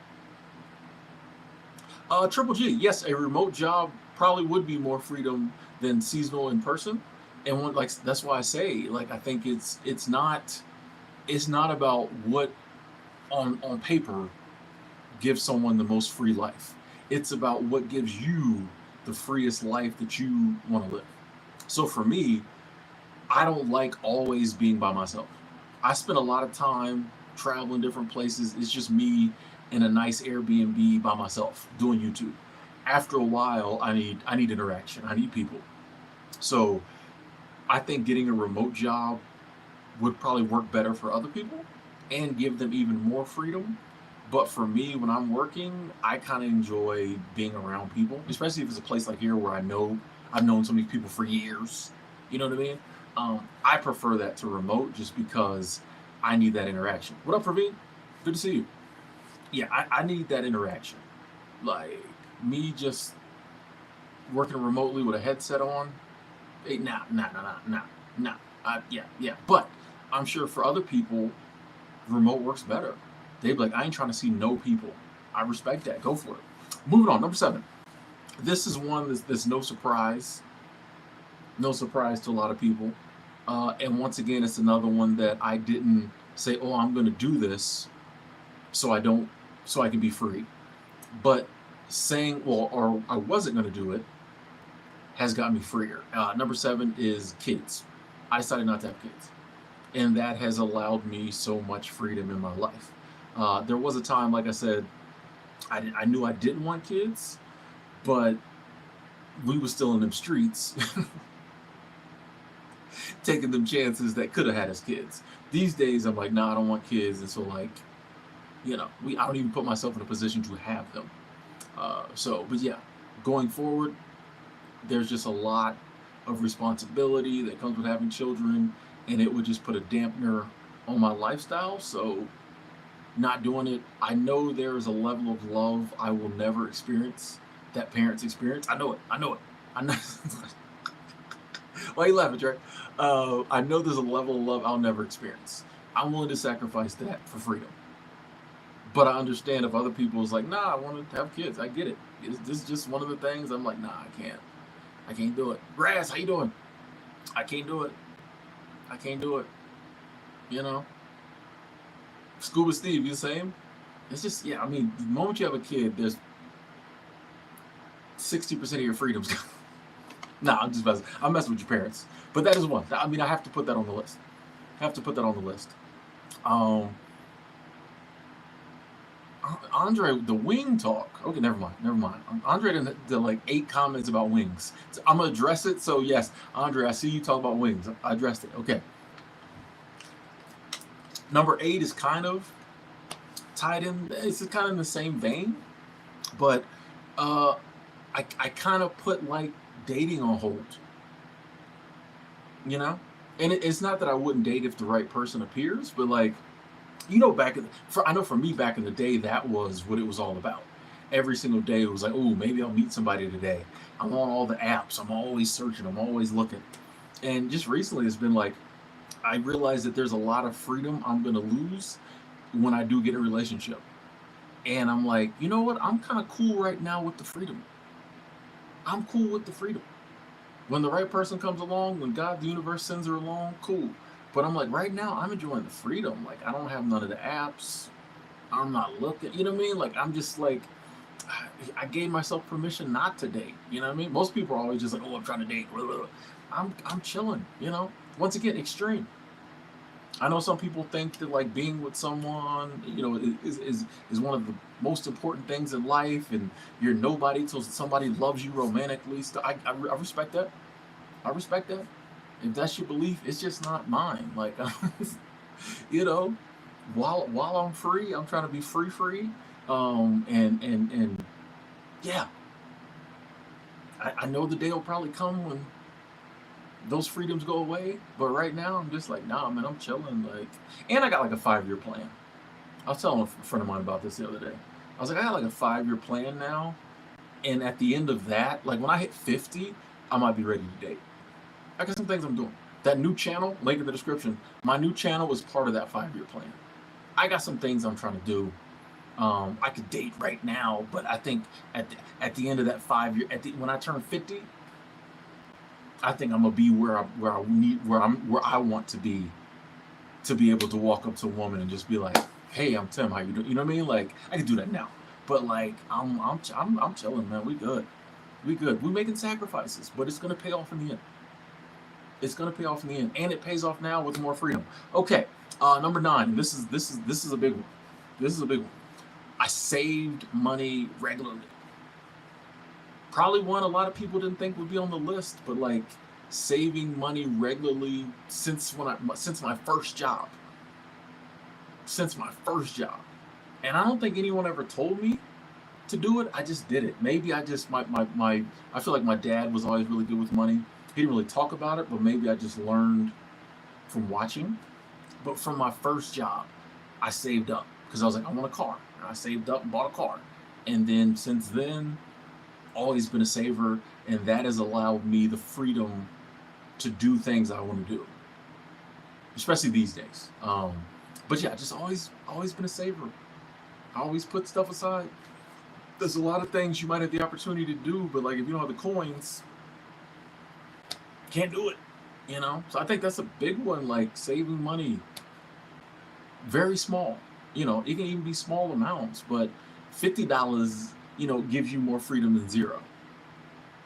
Triple G, yes, a remote job probably would be more freedom than seasonal in person, and one, like that's why I say, like, I think it's not about what on paper gives someone the most free life. It's about what gives you the freest life that you want to live. So for me, I don't like always being by myself. I spend a lot of time traveling different places. It's just me in a nice Airbnb by myself doing YouTube. After a while, I need interaction. I need people. So I think getting a remote job would probably work better for other people and give them even more freedom. But for me, when I'm working, I kind of enjoy being around people, especially if it's a place like here where I've known so many people for years. You know what I mean? I prefer that to remote just because I need that interaction. What up, Praveen? Good to see you. Yeah, I need that interaction. Like me just working remotely with a headset on. Nah. Yeah. But I'm sure for other people, remote works better. They'd be like, I ain't trying to see no people. I respect that. Go for it. Moving on, number 7. This is one that's no surprise to a lot of people. And once again, it's another one that I didn't say, oh, I'm going to do this so I can be free. But saying, well, or I wasn't going to do it has got me freer. Number 7 is kids. I decided not to have kids. And that has allowed me so much freedom in my life. There was a time, like I said, I knew I didn't want kids, but we were still in them streets taking them chances that could have had us kids. These days, I'm like, nah, I don't want kids. And so, like, I don't even put myself in a position to have them. But yeah, going forward, there's just a lot of responsibility that comes with having children, and it would just put a dampener on my lifestyle. So not doing it. I know there is a level of love I will never experience that parents experience. I know it. I know. Why are you laughing, Trey? I know there's a level of love I'll never experience. I'm willing to sacrifice that for freedom. But I understand if other people is like, nah, I want to have kids. I get it. This is just one of the things. I'm like, nah, I can't. I can't do it. Grass, how you doing? I can't do it. I can't do it. You know? Scuba Steve, you the same? It's just, yeah, I mean, the moment you have a kid, there's 60% of your freedoms gone. Nah, I'm just messing. I'm messing with your parents. But that is one. I mean, I have to put that on the list. Andre, the wing talk. Okay, never mind. Andre did like 8 comments about wings. So I'm gonna address it. So yes, Andre, I see you talk about wings. I addressed it. Okay. Number 8 is kind of tied in. It's kind of in the same vein, but I kind of put like dating on hold. You know, and it's not that I wouldn't date if the right person appears, but like, I know for me back in the day, that was what it was all about. Every single day it was like, oh, maybe I'll meet somebody today. I'm on all the apps. I'm always searching. I'm always looking. And just recently it's been like, I realized that there's a lot of freedom I'm going to lose when I do get a relationship. And I'm like, you know what? I'm kind of cool right now with the freedom. I'm cool with the freedom. When the right person comes along, when God, the universe sends her along, cool. But I'm like, right now, I'm enjoying the freedom. Like, I don't have none of the apps. I'm not looking. You know what I mean? Like, I'm just like, I gave myself permission not to date. You know what I mean? Most people are always just like, oh, I'm trying to date. I'm chilling. You know. Once again, extreme. I know some people think that like being with someone, is one of the most important things in life, and you're nobody till somebody loves you romantically. I respect that. I respect that. If that's your belief, it's just not mine. Like, you know, while I'm free, I'm trying to be free. And yeah, I know the day will probably come when those freedoms go away. But right now, I'm just like, nah, man, I'm chilling. Like, and I got like a 5-year plan. I was telling a friend of mine about this the other day. I was like, I got like a 5-year plan now, and at the end of that, like when I hit 50, I might be ready to date. I got some things I'm doing. That new channel, link in the description. My new channel was part of that 5-year plan. I got some things I'm trying to do. I could date right now, but I think at the end of that 5 year, when I turn 50, I think I'm gonna be where I want to be able to walk up to a woman and just be like, "Hey, I'm Tim. How you doing?" You know what I mean? Like I can do that now, but like I'm chilling, man. We good. We good. We're making sacrifices, but it's gonna pay off in the end. It's gonna pay off in the end, and it pays off now with more freedom. Okay, number 9. This is a big one. This is a big one. I saved money regularly. Probably one a lot of people didn't think would be on the list, but like saving money regularly since my first job. Since my first job. And I don't think anyone ever told me to do it. I just did it. Maybe I just my I feel like my dad was always really good with money. He didn't really talk about it, but maybe I just learned from watching. But from my first job, I saved up because I was like, I want a car. And I saved up and bought a car. And then since then, always been a saver, and that has allowed me the freedom to do things I want to do, especially these days. But yeah, just always been a saver. I always put stuff aside. There's a lot of things you might have the opportunity to do, but like if you don't have the coins, can't do it. You know? So I think that's a big one, like saving money. Very small. You know, it can even be small amounts, but $50, gives you more freedom than zero.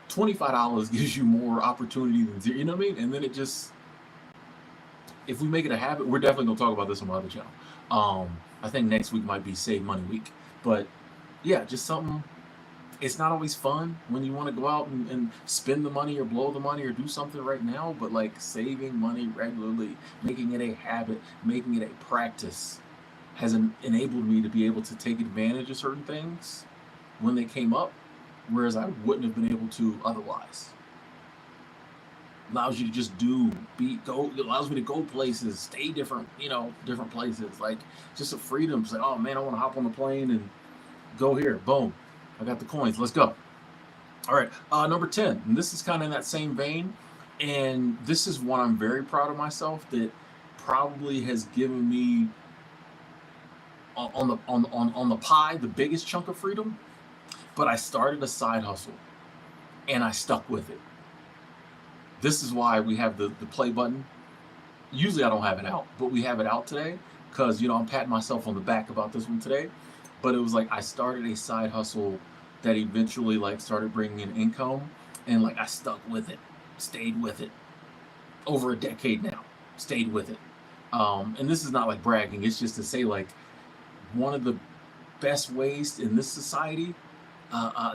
$25 gives you more opportunity than zero. You know what I mean? And then if we make it a habit, we're definitely gonna talk about this on my other channel. I think next week might be Save Money Week. But yeah, just something. It's not always fun when you want to go out and spend the money or blow the money or do something right now, but like saving money regularly, making it a habit, making it a practice has enabled me to be able to take advantage of certain things when they came up, whereas I wouldn't have been able to otherwise. Allows you to just go. It allows me to go places, stay different places. Like just a freedom. It's like, oh man, I want to hop on the plane and go here. Boom, I got the coins. Let's go. All right, number 10. And this is kind of in that same vein, and this is one I'm very proud of myself that probably has given me on the pie the biggest chunk of freedom. But I started a side hustle, and I stuck with it. This is why we have the play button. Usually I don't have it out, but we have it out today because I'm patting myself on the back about this one today. But it was like I started a side hustle that eventually like started bringing in income, and like I stuck with it, stayed with it over a decade now, stayed with it. And this is not like bragging; it's just to say like one of the best ways in this society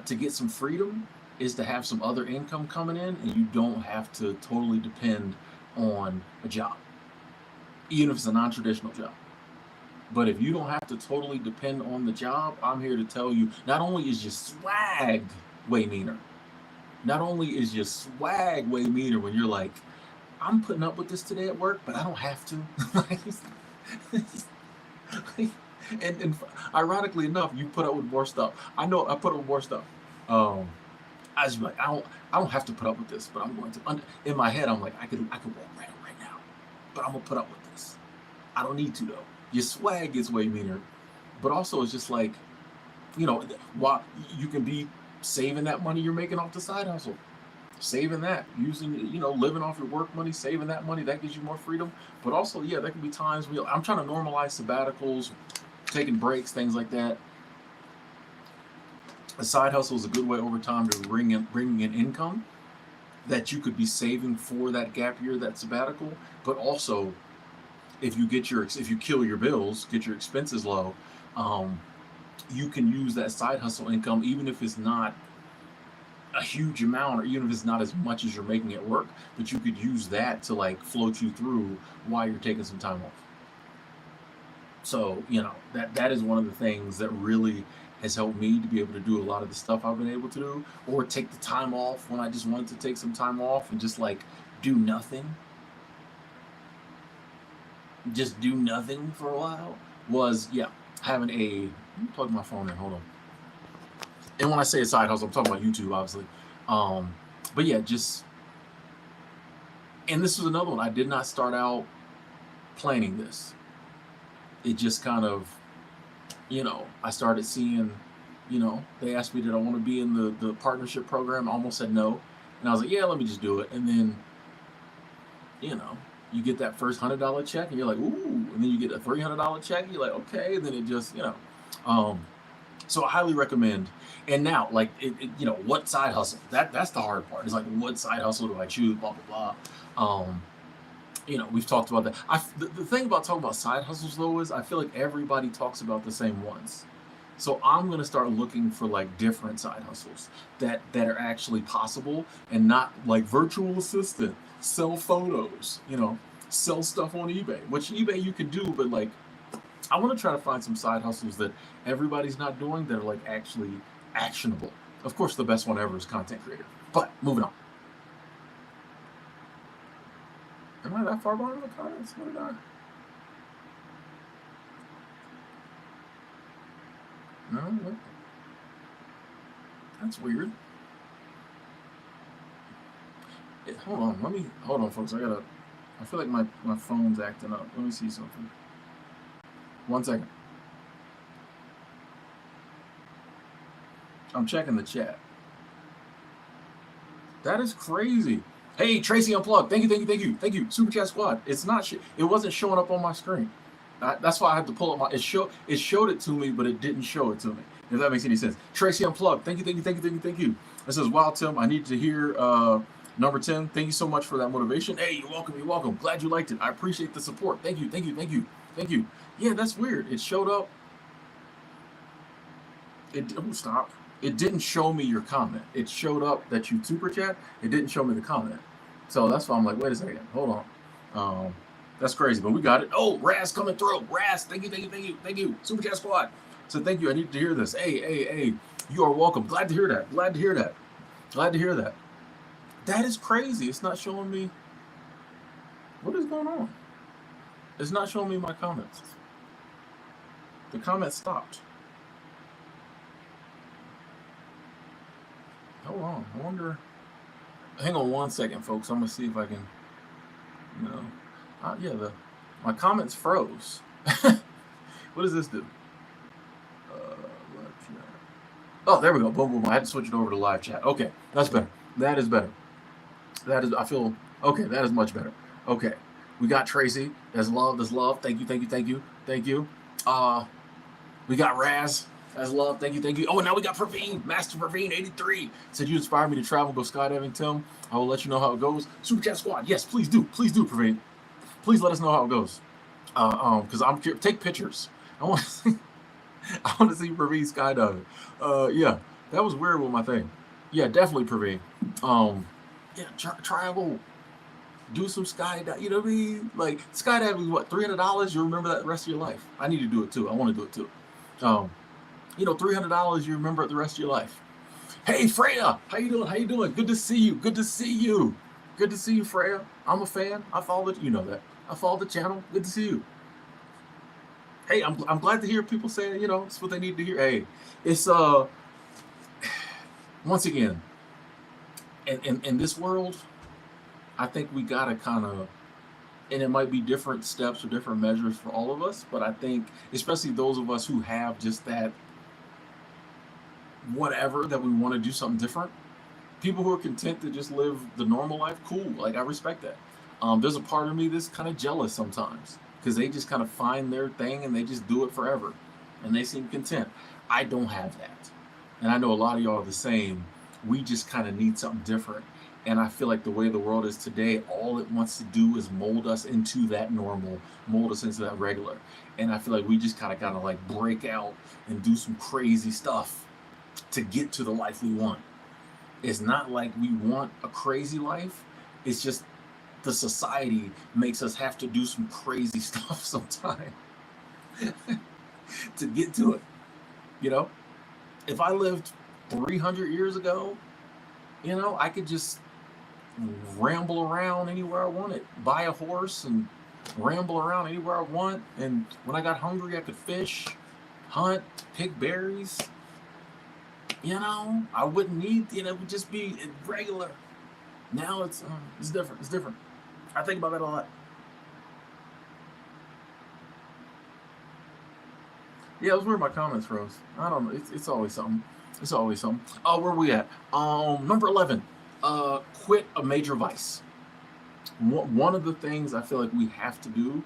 to get some freedom is to have some other income coming in, and you don't have to totally depend on a job, even if it's a non-traditional job. But if you don't have to totally depend on the job, I'm here to tell you, not only is your swag way meaner, not only is your swag way meaner when you're like, I'm putting up with this today at work, but I don't have to. and ironically enough, you put up with more stuff. I know I put up with more stuff. I was like, I don't have to put up with this, but I'm going to. In my head, I'm like, I could walk right now, but I'm gonna put up with this. I don't need to though. Your swag is way meaner, but also it's just like, while you can be saving that money you're making off the side hustle, saving that, using, living off your work money, saving that money, that gives you more freedom. But also, yeah, there can be times where I'm trying to normalize sabbaticals, taking breaks, things like that. A side hustle is a good way over time to bring in income that you could be saving for that gap year, that sabbatical. But also, if you kill your bills, get your expenses low, you can use that side hustle income, even if it's not a huge amount, or even if it's not as much as you're making at work, but you could use that to like float you through while you're taking some time off. So, that is one of the things that really has helped me to be able to do a lot of the stuff I've been able to do, or take the time off when I just wanted to take some time off and just like do nothing. Just do nothing for a while was, having let me plug my phone in, hold on. And when I say a side hustle, I'm talking about YouTube, obviously. But yeah, and this was another one. I did not start out planning this. it just kind of, I started seeing, they asked me, did I want to be in the partnership program? I almost said no. And I was like, yeah, let me just do it. And then, you know, you get that first $100 check and you're like, ooh, and then you get a $300 check and you're like, okay. And then it just, um, so I highly recommend. And now, like, what side hustle? That's the hard part. It's like, what side hustle do I choose? Blah blah blah. We've talked about that. The thing about talking about side hustles though is I feel like everybody talks about the same ones. So I'm gonna start looking for like different side hustles that are actually possible and not like virtual assistant, sell photos, sell stuff on eBay, which eBay you can do, but like I want to try to find some side hustles that everybody's not doing that are like actually actionable. Of course, the best one ever is content creator. But moving on. Am I that far behind the comments? What did I? No. That's weird. Hold on, folks. I feel like my phone's acting up. Let me see something. 1 second. I'm checking the chat. That is crazy. Hey, Tracy Unplugged. Thank you. Super Chat Squad. It's not. It wasn't showing up on my screen. That's why I had to pull up my. It showed it to me, but it didn't show it to me. If that makes any sense. Tracy Unplugged. Thank you. This is Wow Tim. I need to hear number 10. Thank you so much for that motivation. Hey, you're welcome. Glad you liked it. I appreciate the support. Thank you. Yeah, that's weird. It showed up. Stop. It didn't show me your comment. It showed up that you super chat. It didn't show me the comment. So that's why I'm like, wait a second, hold on. That's crazy, but we got it. Oh, Raz coming through. Raz, thank you. Super chat squad. So thank you. I need to hear this. Hey. You are welcome. Glad to hear that. That is crazy. It's not showing me. What is going on? It's not showing me my comments. The comment stopped. Hold on. I wonder. Hang on 1 second, folks. I'm gonna see if I can. My comments froze. What does this do? Oh, there we go. Boom. I had to switch it over to live chat. Okay, that's better. That is better. I feel okay. That is much better. Okay, we got Tracy. There's love. Thank you. We got Raz. That's love. Thank you. Oh, and now we got Praveen. Master Praveen 83 said you inspired me to travel, go skydiving. Tim, I will let you know how it goes. Super Chat Squad. Yes, please do, Praveen. Please let us know how it goes. Because I'm take pictures. I want to see. I want to see Praveen skydiving. Yeah, that was weird with my thing. Yeah, definitely Praveen. Travel. Do some skydiving. You know what I mean? Like skydiving is what, $300? You remember that the rest of your life. I need to do it too. I want to do it too. $300 you remember it the rest of your life. Hey Freya, how you doing? Good to see you, Freya. I'm a fan. I follow it. You know that. I follow the channel. Good to see you. Hey, I'm glad to hear people saying, it's what they need to hear. Hey, it's once again, in this world, I think we gotta kind of, and it might be different steps or different measures for all of us, but I think especially those of us who have just that whatever that we want to do something different, people who are content to just live the normal life, cool. Like I respect that. There's a part of me that's kind of jealous sometimes because they just kind of find their thing and they just do it forever and they seem content. I don't have that. And I know a lot of y'all are the same. We just kind of need something different. And I feel like the way the world is today, all it wants to do is mold us into that normal, mold us into that regular. And I feel like we just kind of gotta like break out and do some crazy stuff to get to the life we want. It's not like we want a crazy life. It's just the society makes us have to do some crazy stuff sometime to get to it. If I lived 300 years ago, I could just ramble around anywhere I wanted, buy a horse and ramble around anywhere I want. And when I got hungry, I could fish, hunt, pick berries. I wouldn't need, it would just be regular. Now it's different. I think about that a lot. Yeah, those were my comments, Rose. I don't know. It's always something. It's always something. Oh, where we at? Number 11. Quit a major vice. One of the things I feel like we have to do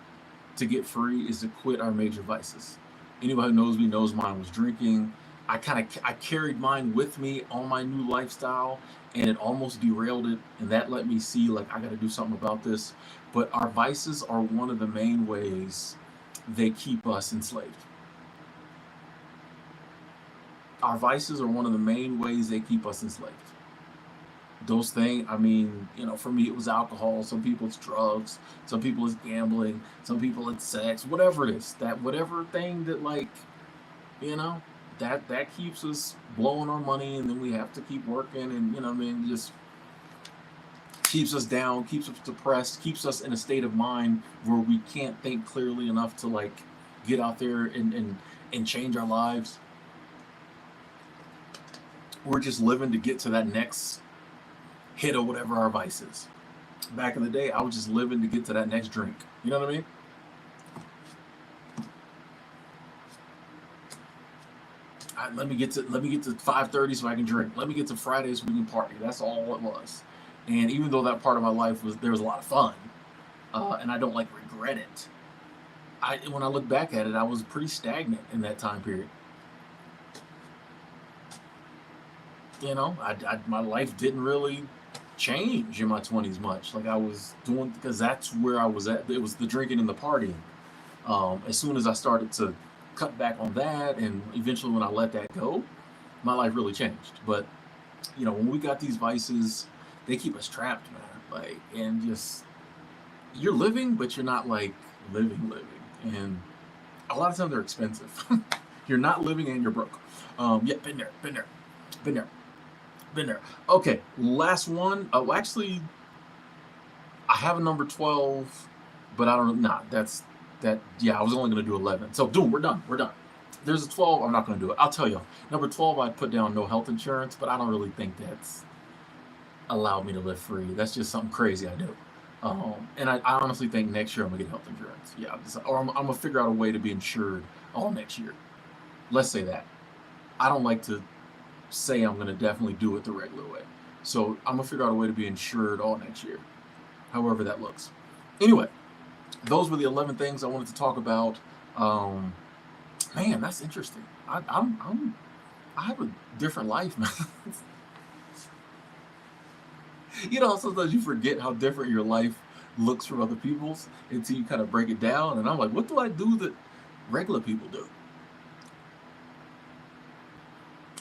to get free is to quit our major vices. Anybody who knows me knows mine was drinking. I carried mine with me on my new lifestyle, and it almost derailed it. And that let me see like I got to do something about this. But our vices are one of the main ways they keep us enslaved. Our vices are one of the main ways they keep us enslaved. Those things, I mean, for me it was alcohol, some people it's drugs, some people it's gambling, some people it's sex, whatever it is, that whatever thing that like, you know, that keeps us blowing our money, and then we have to keep working, and I mean, just keeps us down, keeps us depressed, keeps us in a state of mind where we can't think clearly enough to like get out there and change our lives. We're just living to get to that next hit or whatever our vice is. Back in the day, I was just living to get to that next drink. You know what I mean? Let me get to 5:30 so I can drink. Let me get to Friday so we can party. That's all it was. And even though that part of my life there was a lot of fun, and I don't like regret it. When I look back at it, I was pretty stagnant in that time period. My life didn't really change in my 20s much. Like I was doing, because that's where I was at. It was the drinking and the partying. As soon as I started to cut back on that, and eventually when I let that go, my life really changed. But when we got these vices, they keep us trapped, man. Like, and just you're living, but you're not like living, and a lot of times they're expensive. You're not living and you're broke. Yeah, been there. Okay, last one. Oh, actually, I have a number 12, but I don't. Nah, that's that. Yeah, I was only gonna do 11. So, doom, we're done. There's a 12. I'm not gonna do it. I'll tell you. Number 12, I'd put down no health insurance, but I don't really think that's allowed me to live free. That's just something crazy I do. And I honestly think next year I'm gonna get health insurance. Yeah, or I'm gonna figure out a way to be insured all next year. Let's say that. I don't like to say I'm going to definitely do it the regular way. So I'm going to figure out a way to be insured all next year, however that looks. Anyway, those were the 11 things I wanted to talk about. Man, that's interesting. I have a different life, man. Sometimes you forget how different your life looks from other people's until you kind of break it down. And I'm like, what do I do that regular people do?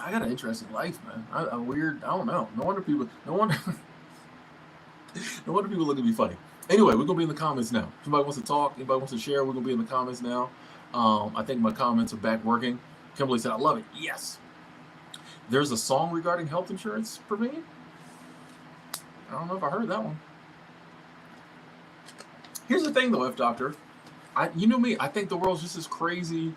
I got an interesting life, man. I don't know. No wonder people look at me funny. Anyway, we're gonna be in the comments now. If anybody wants to talk, anybody wants to share, we're gonna be in the comments now. I think my comments are back working. Kimberly said, I love it. Yes. There's a song regarding health insurance for me. I don't know if I heard that one. Here's the thing though, F Doctor. You know me, I think the world's just as crazy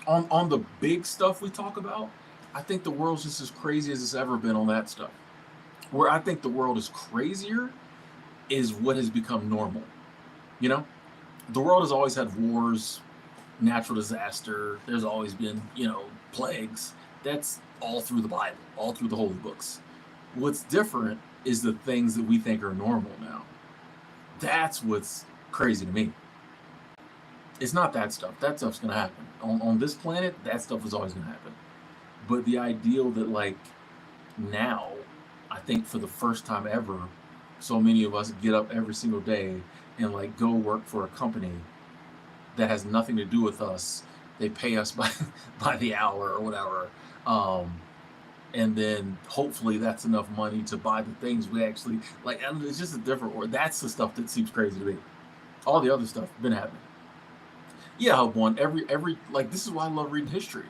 on the big stuff we talk about. I think the world's just as crazy as it's ever been on that stuff. Where I think the world is crazier is what has become normal. The world has always had wars, natural disaster. There's always been, plagues. That's all through the Bible, all through the holy books. What's different is the things that we think are normal now. That's what's crazy to me. It's not that stuff. That stuff's going to happen. On this planet, that stuff is always going to happen. But the ideal that like now, I think for the first time ever, so many of us get up every single day and like go work for a company that has nothing to do with us. They pay us by the hour or whatever. And then hopefully that's enough money to buy the things we actually like. It's just a different word. That's the stuff that seems crazy to me. All the other stuff been happening. Yeah, I hope one. Every like this is why I love reading history.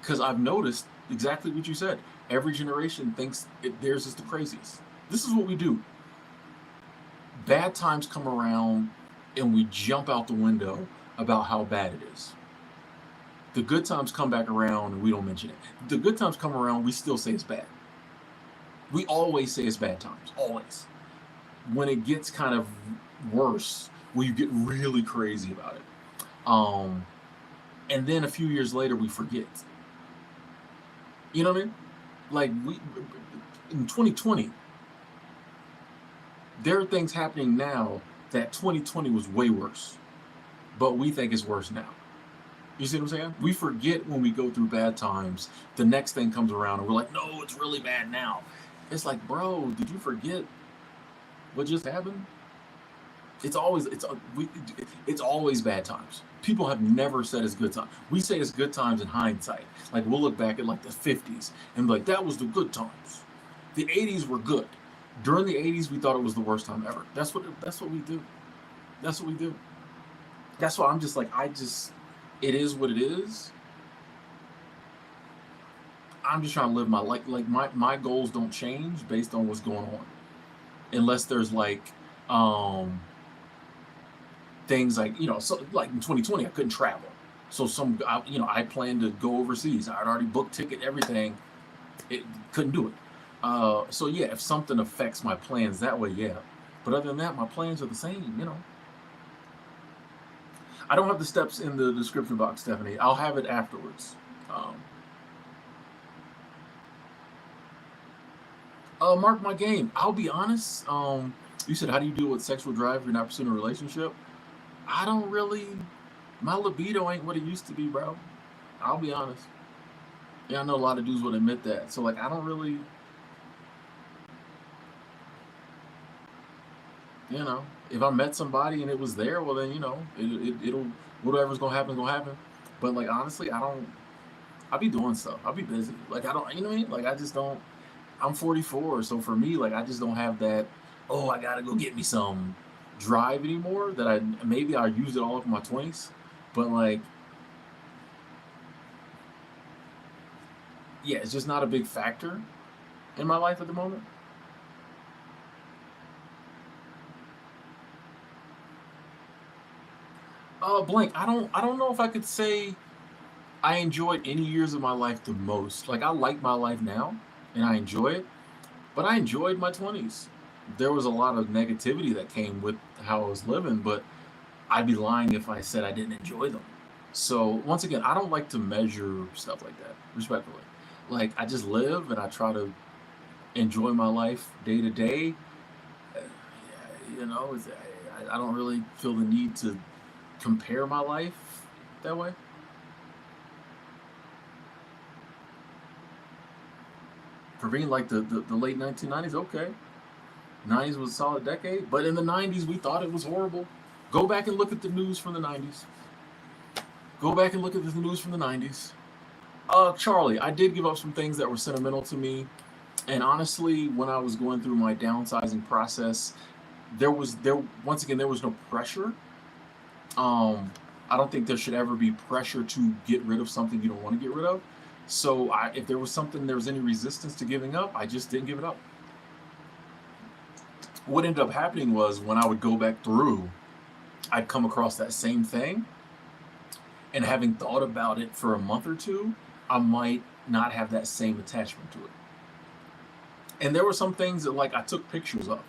Because I've noticed exactly what you said. Every generation thinks theirs is the craziest. This is what we do. Bad times come around and we jump out the window about how bad it is. The good times come back around and we don't mention it. The good times come around, we still say it's bad. We always say it's bad times. Always. When it gets kind of worse, well, you get really crazy about it. and then a few years later we forget. You know what I mean? Like we in 2020, there are things happening now that 2020 was way worse, but we think it's worse now. You see what I'm saying? We forget when we go through bad times. The next thing comes around and we're like, no, it's really bad now. It's like, bro, did you forget what just happened? It's always it's always bad times. People have never said it's good times. We say it's good times in hindsight. Like we'll look back at like the 50s and be like, that was the good times. The 80s were good. During the 80s, we thought it was the worst time ever. That's what we do. That's what we do. That's why I'm just like, it is what it is. I'm just trying to live my life. Like my goals don't change based on what's going on, unless there's like things like, so like in 2020 I couldn't travel, so I planned to go overseas. I'd already booked ticket, everything. It couldn't do it. So yeah, if something affects my plans that way, yeah. But other than that, my plans are the same. I don't have the steps in the description box, Stephanie. I'll have it afterwards. Mark my game. I'll be honest. You said, how do you deal with sexual drive if you're not pursuing a relationship? I don't really. My libido ain't what it used to be, bro. I'll be honest. Yeah, I know a lot of dudes would admit that. So like, I don't really. If I met somebody and it was there, well then it'll whatever's gonna happen is gonna happen. But like honestly, I don't. I'll be doing stuff. I'll be busy. Like I don't. You know what I mean? Like I just don't. I'm 44, so for me, like I just don't have that. Oh, I gotta go get me some drive anymore. That I used it all up in my 20s, but like yeah, it's just not a big factor in my life at the moment. Blank. I don't know if I could say I enjoyed any years of my life the most. Like I like my life now, and I enjoy it. But I enjoyed my 20s. There was a lot of negativity that came with how I was living, but I'd be lying if I said I didn't enjoy them. So once again, I don't like to measure stuff like that, respectfully. Like I just live and I try to enjoy my life day to day. Uh, I don't really feel the need to compare my life that way. For being like the late 1990s, okay. 90s was a solid decade, but in the 90s we thought it was horrible. Go back and look at the news from the 90s. Go back and look at the news from the 90s. Charlie, I did give up some things that were sentimental to me, and honestly, when I was going through my downsizing process, there once again there was no pressure. Um, I don't think there should ever be pressure to get rid of something you don't want to get rid of. So if there was something, there was any resistance to giving up, I just didn't give it up. What ended up happening was when I would go back through, I'd come across that same thing, and having thought about it for a month or two, I might not have that same attachment to it. And there were some things that like I took pictures of,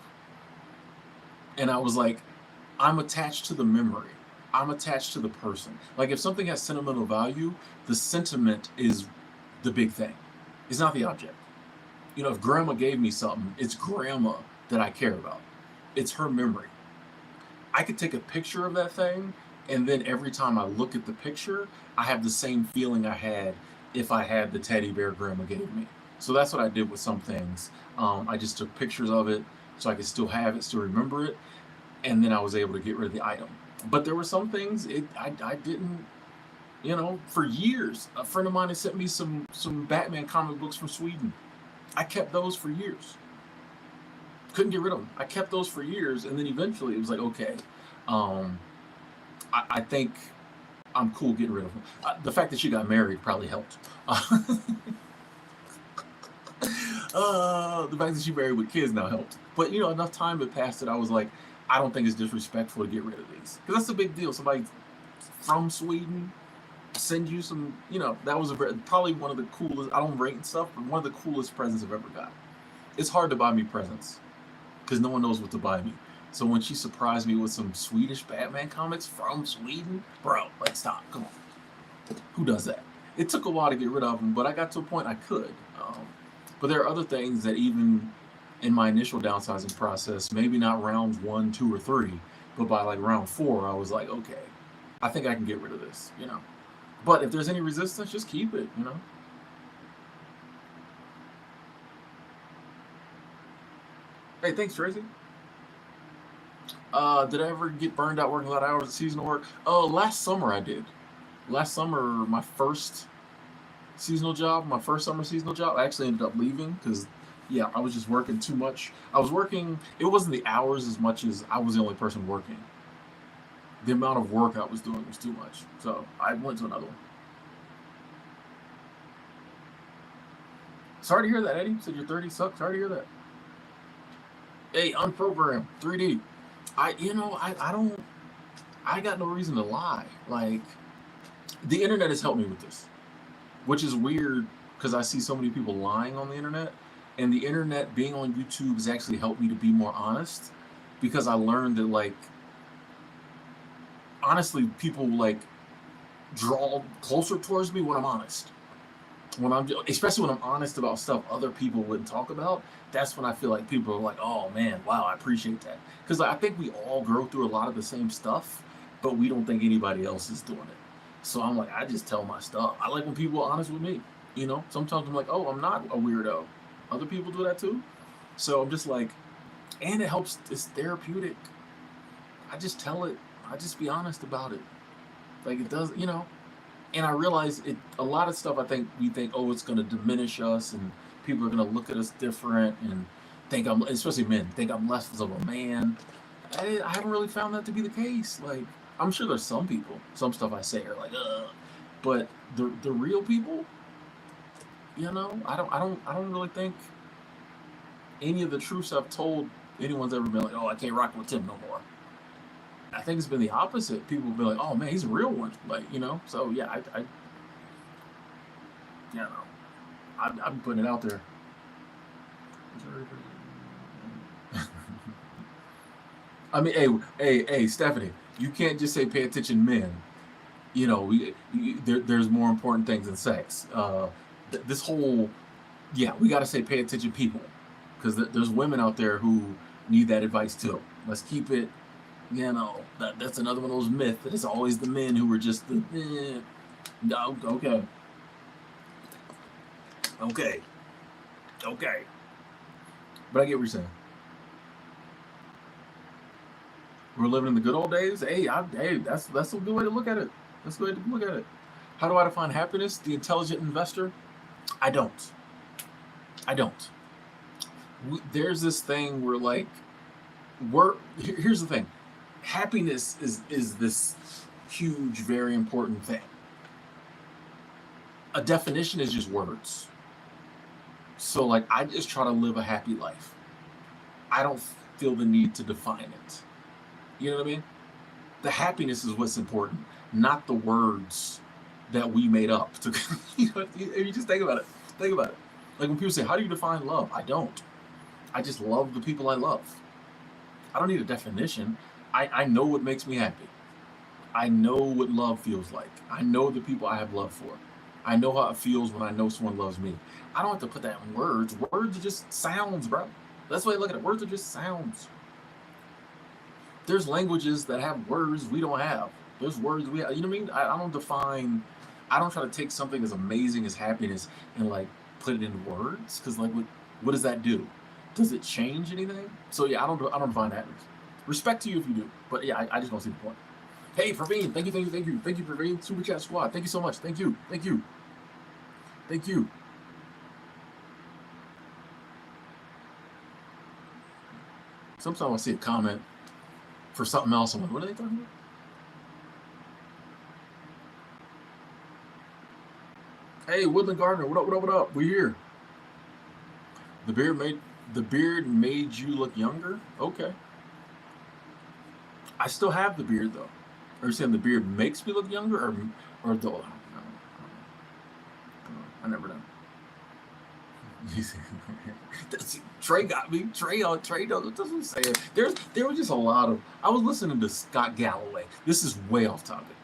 and I was like, I'm attached to the memory. I'm attached to the person. Like if something has sentimental value, the sentiment is the big thing. It's not the object. If grandma gave me something, it's grandma that I care about. It's her memory. I could take a picture of that thing, and then every time I look at the picture, I have the same feeling I had if I had the teddy bear grandma gave me. So that's what I did with some things. I just took pictures of it so I could still have it, still remember it, and then I was able to get rid of the item. But there were some things I didn't. For years, a friend of mine had sent me some Batman comic books from Sweden. I kept those for years. Couldn't get rid of them. I kept those for years, and then eventually it was like, okay, um, I think I'm cool getting rid of them. The fact that she got married probably helped. The fact that she married with kids now helped. But enough time had passed that I was like, I don't think it's disrespectful to get rid of these, because that's a big deal. Somebody from Sweden send you some. That was probably one of the coolest. I don't rate stuff, but one of the coolest presents I've ever got. It's hard to buy me presents because no one knows what to buy me. So when she surprised me with some Swedish Batman comics from Sweden, bro, like stop, come on. Who does that? It took a while to get rid of them, but I got to a point I could. But there are other things that even in my initial downsizing process, maybe not rounds 1, 2, or 3, but by like round 4, I was like, okay, I think I can get rid of this, you know. But if there's any resistance, just keep it, you know. Hey, thanks, Tracy. Did I ever get burned out working a lot of hours of seasonal work? Last summer I did. Last summer, my first seasonal job, my first summer seasonal job, I actually ended up leaving because, yeah, I was just working too much. I was working, it wasn't the hours as much as I was the only person working. The amount of work I was doing was too much. So I went to another one. Sorry to hear that, Eddie. You said you're 30 sucks. Sorry to hear that. Hey, unprogrammed 3D. I don't, I got no reason to lie. Like, the internet has helped me with this, which is weird because I see so many people lying on the internet. And the internet being on YouTube has actually helped me to be more honest because I learned that, like, honestly, people like draw closer towards me when I'm honest. When I'm, especially when I'm honest about stuff other people wouldn't talk about, that's when I feel like people are like, oh man, wow, I appreciate that. Because I think we all go through a lot of the same stuff, but we don't think anybody else is doing it. So I'm like, I just tell my stuff. I like when people are honest with me. You know, sometimes I'm like, oh, I'm not a weirdo. Other people do that too. So I'm just like, and it helps. It's therapeutic. I just tell it. I just be honest about it. Like it does, you know. And I realize it. A lot of stuff. I think we think, oh, it's going to diminish us, and people are going to look at us different, and think I'm, especially men, think I'm less of a man. I haven't really found that to be the case. Like, I'm sure there's some people, some stuff I say are like, but the real people, you know, I don't really think any of the truths I've told anyone's ever been like, oh, I can't rock with Tim no more. I think it's been the opposite. People have been like, oh man, he's a real one. Like, you know, so yeah, you know, I'm putting it out there. I mean, hey, Stephanie, you can't just say pay attention, men. You know, there's more important things than sex. This whole, yeah, we got to say pay attention, people, because there's women out there who need that advice too. Let's keep it. You know, that's another one of those myths that it's always the men who are just the. No, okay, okay, okay. But I get what you're saying. We're living in the good old days. Hey, that's a good way to look at it. That's a good way to look at it. How do I define happiness? The intelligent investor? I don't. I don't. There's this thing where like here's the thing. Happiness is this huge, very important thing. A definition is just words. So like I just try to live a happy life. I don't feel the need to define it. You know what I mean? The happiness is what's important, not the words that we made up. To, you know, if you just think about it, think about it. Like when people say, "How do you define love?" I don't. I just love the people I love. I don't need a definition. I know what makes me happy. I know what love feels like. I know the people I have love for. I know how it feels when I know someone loves me. I don't have to put that in words. Words are just sounds, bro. That's the way I look at it. Words are just sounds. There's languages that have words we don't have. There's words we have. You know what I mean? I don't define. I don't try to take something as amazing as happiness and like put it in words because like what does that do? Does it change anything? So yeah, I don't define happiness. Respect to you if you do, but yeah, I just don't see the point. Hey, Praveen, thank you, Praveen, Super Chat Squad, thank you so much, thank you. Sometimes I see a comment for something else. I'm like, what are they talking about? Hey, Woodland Gardener, what up, what up, what up? We here. The beard made you look younger. Okay. I still have the beard though. Are you saying the beard makes me look younger, or the? I never know. Trey got me. Trey doesn't say it. There was just a lot of. I was listening to Scott Galloway. This is way off topic.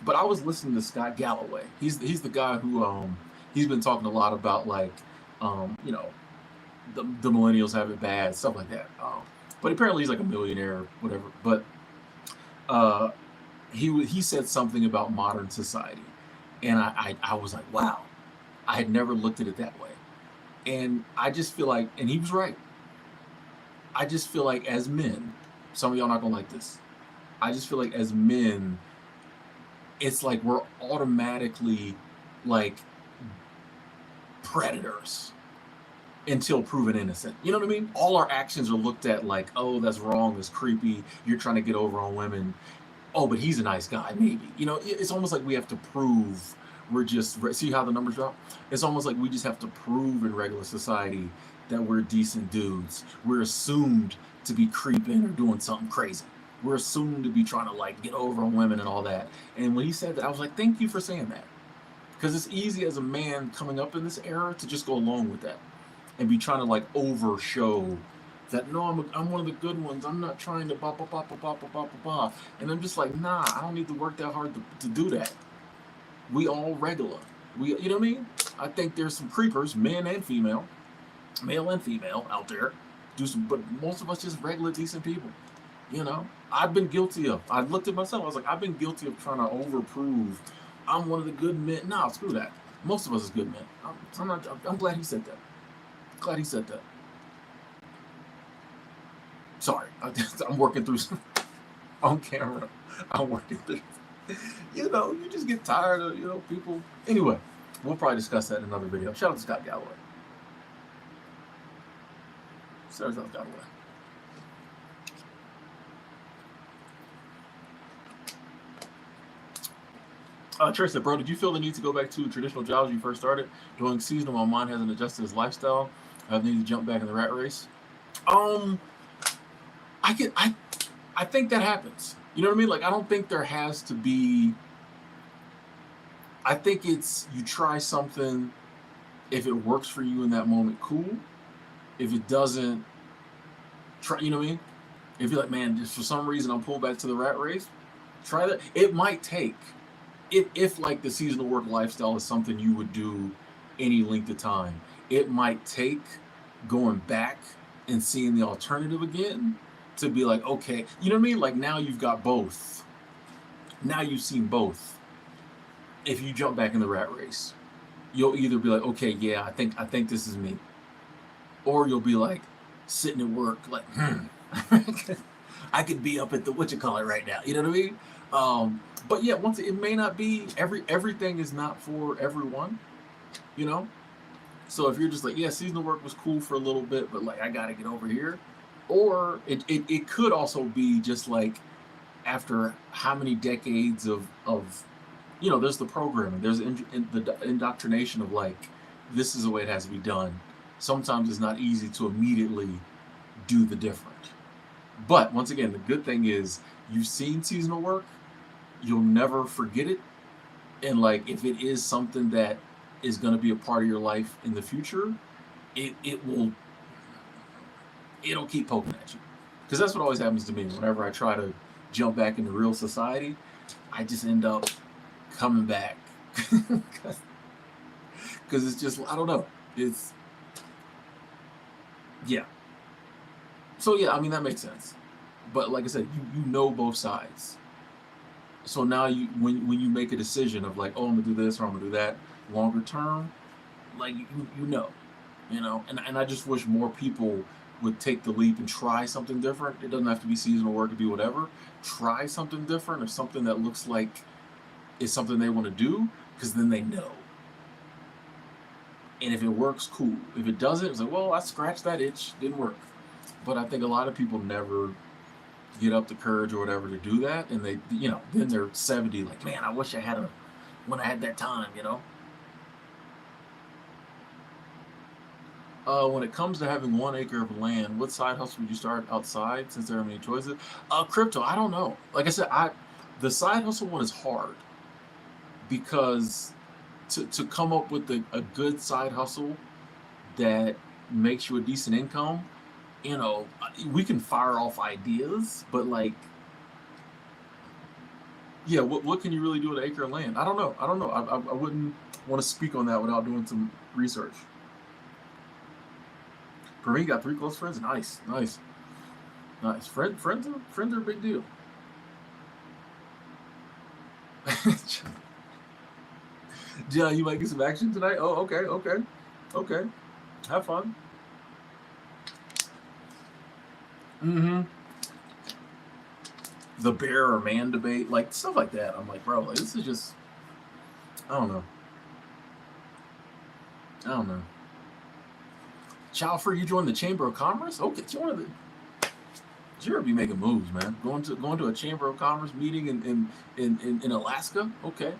But I was listening to Scott Galloway. He's the guy who he's been talking a lot about like you know, the millennials have it bad, stuff like that. But apparently he's like a millionaire, whatever. But uh, he said something about modern society, and I was like, wow, I had never looked at it that way. And I just feel like, and he was right. I just feel like as men, some of y'all not gonna like this. I just feel like as men, it's like we're automatically like predators until proven innocent. You know what I mean? All our actions are looked at like, oh, that's wrong, that's creepy, you're trying to get over on women. Oh, but he's a nice guy, maybe. You know, it's almost like we have to prove we're just, see how the numbers drop? It's almost like we just have to prove in regular society that we're decent dudes. We're assumed to be creeping or doing something crazy. We're assumed to be trying to like get over on women and all that. And when he said that, I was like, thank you for saying that. Because it's easy as a man coming up in this era to just go along with that and be trying to like overshow that no, I'm one of the good ones. I'm not trying to blah blah blah blah blah blah blah blah. And I'm just like, nah, I don't need to work that hard to do that. We all regular. You know what I mean? I think there's some creepers, men and female, male and female out there. Do some, but most of us just regular decent people. You know, I've been guilty of. I looked at myself. I was like, I've been guilty of trying to overprove I'm one of the good men. Nah, screw that. Most of us is good men. I'm glad he said that. Glad he said that. Sorry, I'm working through some, on camera. I'm working through. You know, you just get tired of people. Anyway, we'll probably discuss that in another video. Shout out to Scott Galloway. Shout out to Galloway. Trish said, bro, did you feel the need to go back to traditional jobs you first started? Doing seasonal while mine hasn't adjusted his lifestyle. I've needed to jump back in the rat race. I think that happens. You know what I mean? Like, I don't think there has to be. I think it's you try something. If it works for you in that moment, cool. If it doesn't, try. You know what I mean? If you're like, man, just for some reason I'm pulled back to the rat race, try that. It might take. If like the seasonal work lifestyle is something you would do any length of time, it might take going back and seeing the alternative again to be like, okay, you know what I mean? Like now you've got both. Now you've seen both. If you jump back in the rat race, you'll either be like, okay, yeah, I think this is me, or you'll be like sitting at work, like, I could be up at the whatchamacallit right now. You know what I mean? But yeah, once it may not be everything is not for everyone, you know. So if you're just like, yeah, seasonal work was cool for a little bit, but like I gotta get over here, or it could also be just like after how many decades of there's the programming, there's the indoctrination of like this is the way it has to be done. Sometimes it's not easy to immediately do the different. But once again, the good thing is you've seen seasonal work. You'll never forget it, and like if it is something that is going to be a part of your life in the future, it'll keep poking at you, because that's what always happens to me whenever I try to jump back into real society. I just end up coming back because it's just, I don't know, it's yeah. So yeah, I mean that makes sense, but like I said, you know both sides. So now when you make a decision of like, oh, I'm gonna do this or I'm gonna do that, longer term, like you know, and I just wish more people would take the leap and try something different. It doesn't have to be seasonal work, to be whatever. Try something different or something that looks like it's something they want to do, because then they know. And if it works, cool. If it doesn't, it's like, well, I scratched that itch, didn't work. But I think a lot of people never get up the courage or whatever to do that, and they, then they're 70, like, man, I wish I had when I had that time, When it comes to having 1 acre of land, what side hustle would you start outside, since there are many choices? Crypto, I don't know. Like I said, the side hustle one is hard, because to come up with a good side hustle that makes you a decent income, we can fire off ideas, but like, Yeah, what can you really do with an acre of land? I don't know. I don't know. I wouldn't want to speak on that without doing some research. For me, got three close friends. Nice, nice, nice. Friends are a big deal. John, you might get some action tonight. Oh, okay, okay, okay. Have fun. Mm-hmm. The bear or man debate, like stuff like that. I'm like, bro, like, this is just, I don't know. I don't know. Chalfer, you joined the Chamber of Commerce? Okay, you wanted to. You're be making moves, man. Going to a Chamber of Commerce meeting in Alaska. Okay,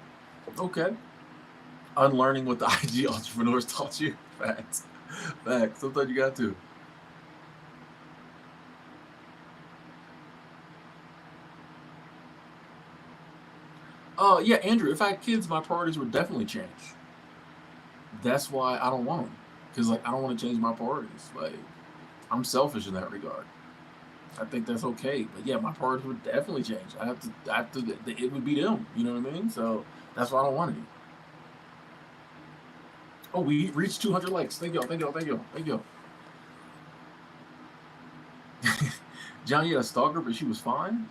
okay. Unlearning what the IG entrepreneurs taught you. Facts, facts. Sometimes you got to. Yeah, Andrew. If I had kids, my priorities would definitely change. That's why I don't want them, because like I don't want to change my priorities. Like I'm selfish in that regard. I think that's okay. But yeah, my priorities would definitely change. I have to. It would be them. You know what I mean? So that's why I don't want any. Oh, we reached 200 likes. Thank y'all. Thank y'all. Thank y'all. Thank y'all. Johnny had a stalker, but she was fine.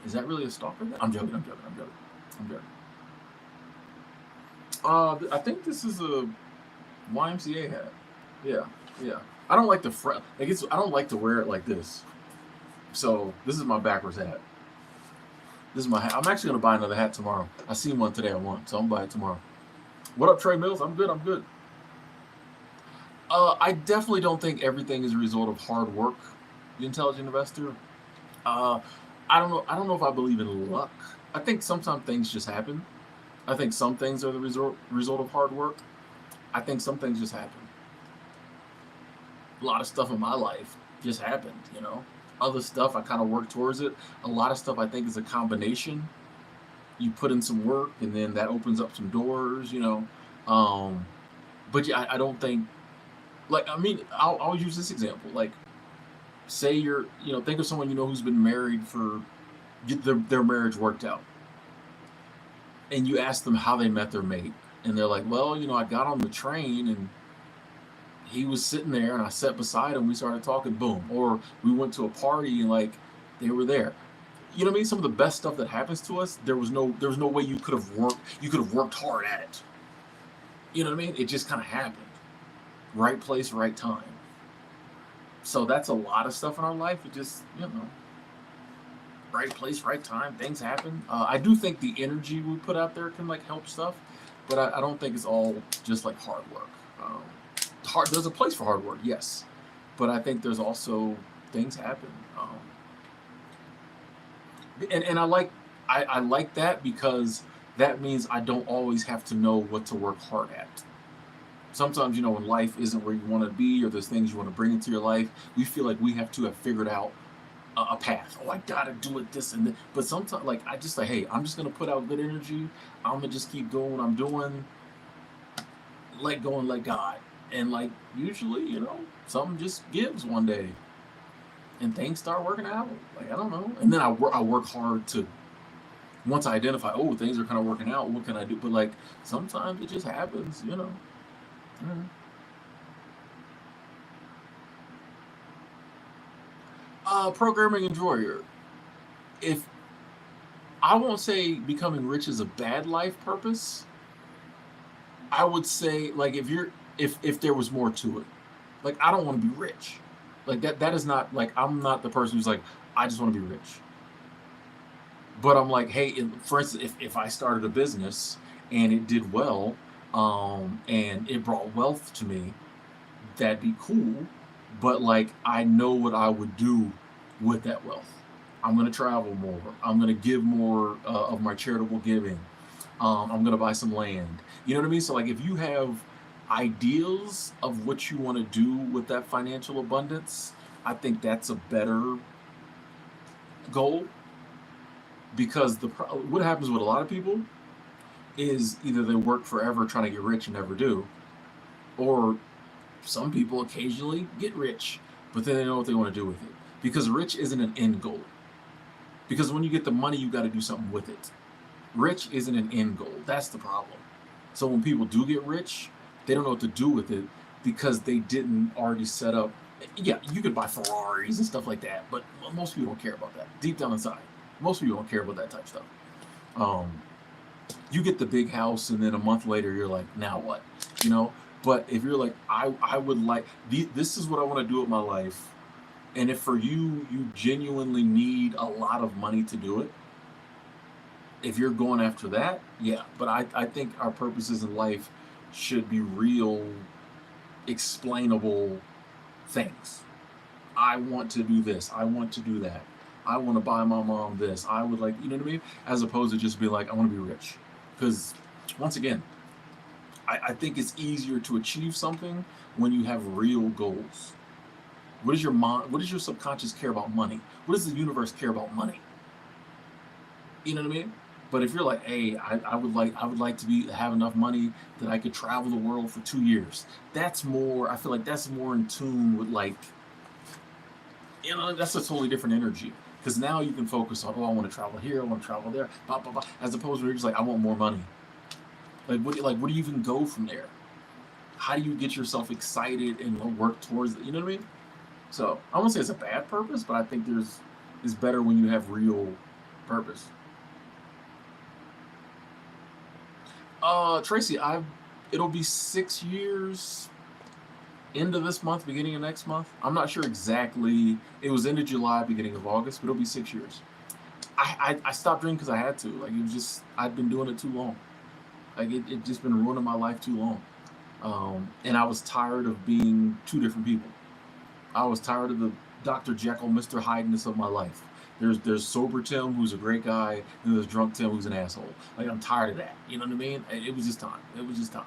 Is that really a stalker? I'm joking. I'm joking. I'm joking. I'm joking. I think this is a YMCA hat. Yeah, yeah. I don't like the front. Like it's. I don't like to wear it like this. So this is my backwards hat. This is my hat. I'm actually gonna buy another hat tomorrow. I seen one today I want, so I'm gonna buy it tomorrow. What up, Trey Mills? I'm good. I'm good. I definitely don't think everything is a result of hard work. The intelligent investor. Uh, I don't know. I don't know if I believe in luck. I think sometimes things just happen. I think some things are the result of hard work. I think some things just happen. A lot of stuff in my life just happened. Other stuff I kind of work towards it. A lot of stuff I think is a combination. You put in some work, and then that opens up some doors. Um, but yeah, I don't think like I mean I'll use this example. Like say you're think of someone who's been married for get their marriage worked out, and you ask them how they met their mate, and they're like, well, I got on the train and he was sitting there and I sat beside him, we started talking, boom. Or we went to a party and like they were there. You know what I mean? Some of the best stuff that happens to us, there was no way you could have worked hard at it. You know what I mean? It just kind of happened. Right place, right time. So that's a lot of stuff in our life. It just, right place, right time. Things happen. I do think the energy we put out there can like help stuff, but I don't think it's all just like hard work. There's a place for hard work, yes, but I think there's also things happen. And I like that because that means I don't always have to know what to work hard at. Sometimes when life isn't where you want to be, or there's things you want to bring into your life, we feel like we have to have figured out a path. Oh, I gotta do it this and that. But sometimes, like I just like, hey, I'm just gonna put out good energy. I'm gonna just keep doing what I'm doing. Let go and let God. And like usually, something just gives one day, and things start working out. Like I don't know. And then I work hard to once I identify, oh, things are kind of working out. What can I do? But like sometimes it just happens. Mm. Programming enjoyer. If I won't say becoming rich is a bad life purpose, I would say like if there was more to it. Like I don't want to be rich. Like that is not like I'm not the person who's like I just want to be rich. But I'm like, hey, for instance, if I started a business and it did well, and it brought wealth to me, that'd be cool. But like I know what I would do with that wealth. I'm gonna travel more. I'm gonna give more of my charitable giving. I'm gonna buy some land. You know what I mean? So like if you have ideals of what you want to do with that financial abundance, I think that's a better goal because what happens with a lot of people is either they work forever trying to get rich and never do, or some people occasionally get rich, but then they know what they want to do with it because rich isn't an end goal. Because when you get the money, you got to do something with it. Rich isn't an end goal. That's the problem. So when people do get rich, they don't know what to do with it because they didn't already set up. Yeah, you could buy Ferraris and stuff like that, but most people don't care about that. Deep down inside, most people don't care about that type of stuff. Um, you get the big house, and then a month later, you're like, now what? You know. But if you're like, I would like, this is what I want to do with my life, and if for you, you genuinely need a lot of money to do it, if you're going after that, yeah. But I think our purposes in life should be real, explainable things. I want to do this. I want to do that. I want to buy my mom this. I would like, you know what I mean? As opposed to just be like, I want to be rich. Because once again, I think it's easier to achieve something when you have real goals. What does your mind, what does your subconscious care about money? What does the universe care about money? You know what I mean? But if you're like, hey, I would like to have enough money that I could travel the world for 2 years. That's more. I feel like that's more in tune with like, that's a totally different energy. Because now you can focus on, oh, I want to travel here, I want to travel there, blah blah blah. As opposed to you're just like, I want more money. Like what do you even go from there? How do you get yourself excited and work towards it? You know what I mean? So I won't say it's a bad purpose, but I think it's better when you have real purpose. Tracy, it'll be 6 years end of this month, beginning of next month. I'm not sure exactly. It was end of July, beginning of August, but it'll be 6 years. I stopped drinking because I had to. Like it was just I'd been doing it too long. Like it just been ruining my life too long. And I was tired of being two different people. I was tired of the Dr. Jekyll, Mr. Hydeness of my life. There's sober Tim, who's a great guy, and there's drunk Tim, who's an asshole. Like I'm tired of that. You know what I mean? It was just time. It was just time.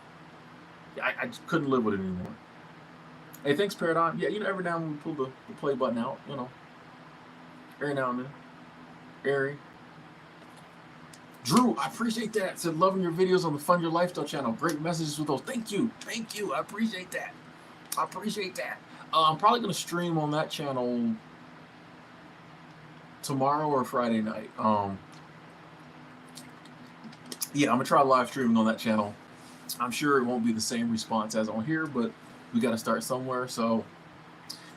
I just couldn't live with it anymore. Hey, thanks, Paradigm. Yeah, every now and then we pull the play button out. Every now and then. Airy. Drew, I appreciate that. Said loving your videos on the Fund Your Lifestyle channel. Great messages with those. Thank you. Thank you. I appreciate that. I appreciate that. I'm probably going to stream on that channel tomorrow or Friday night. Yeah, I'm going to try live streaming on that channel. I'm sure it won't be the same response as on here, but we got to start somewhere. So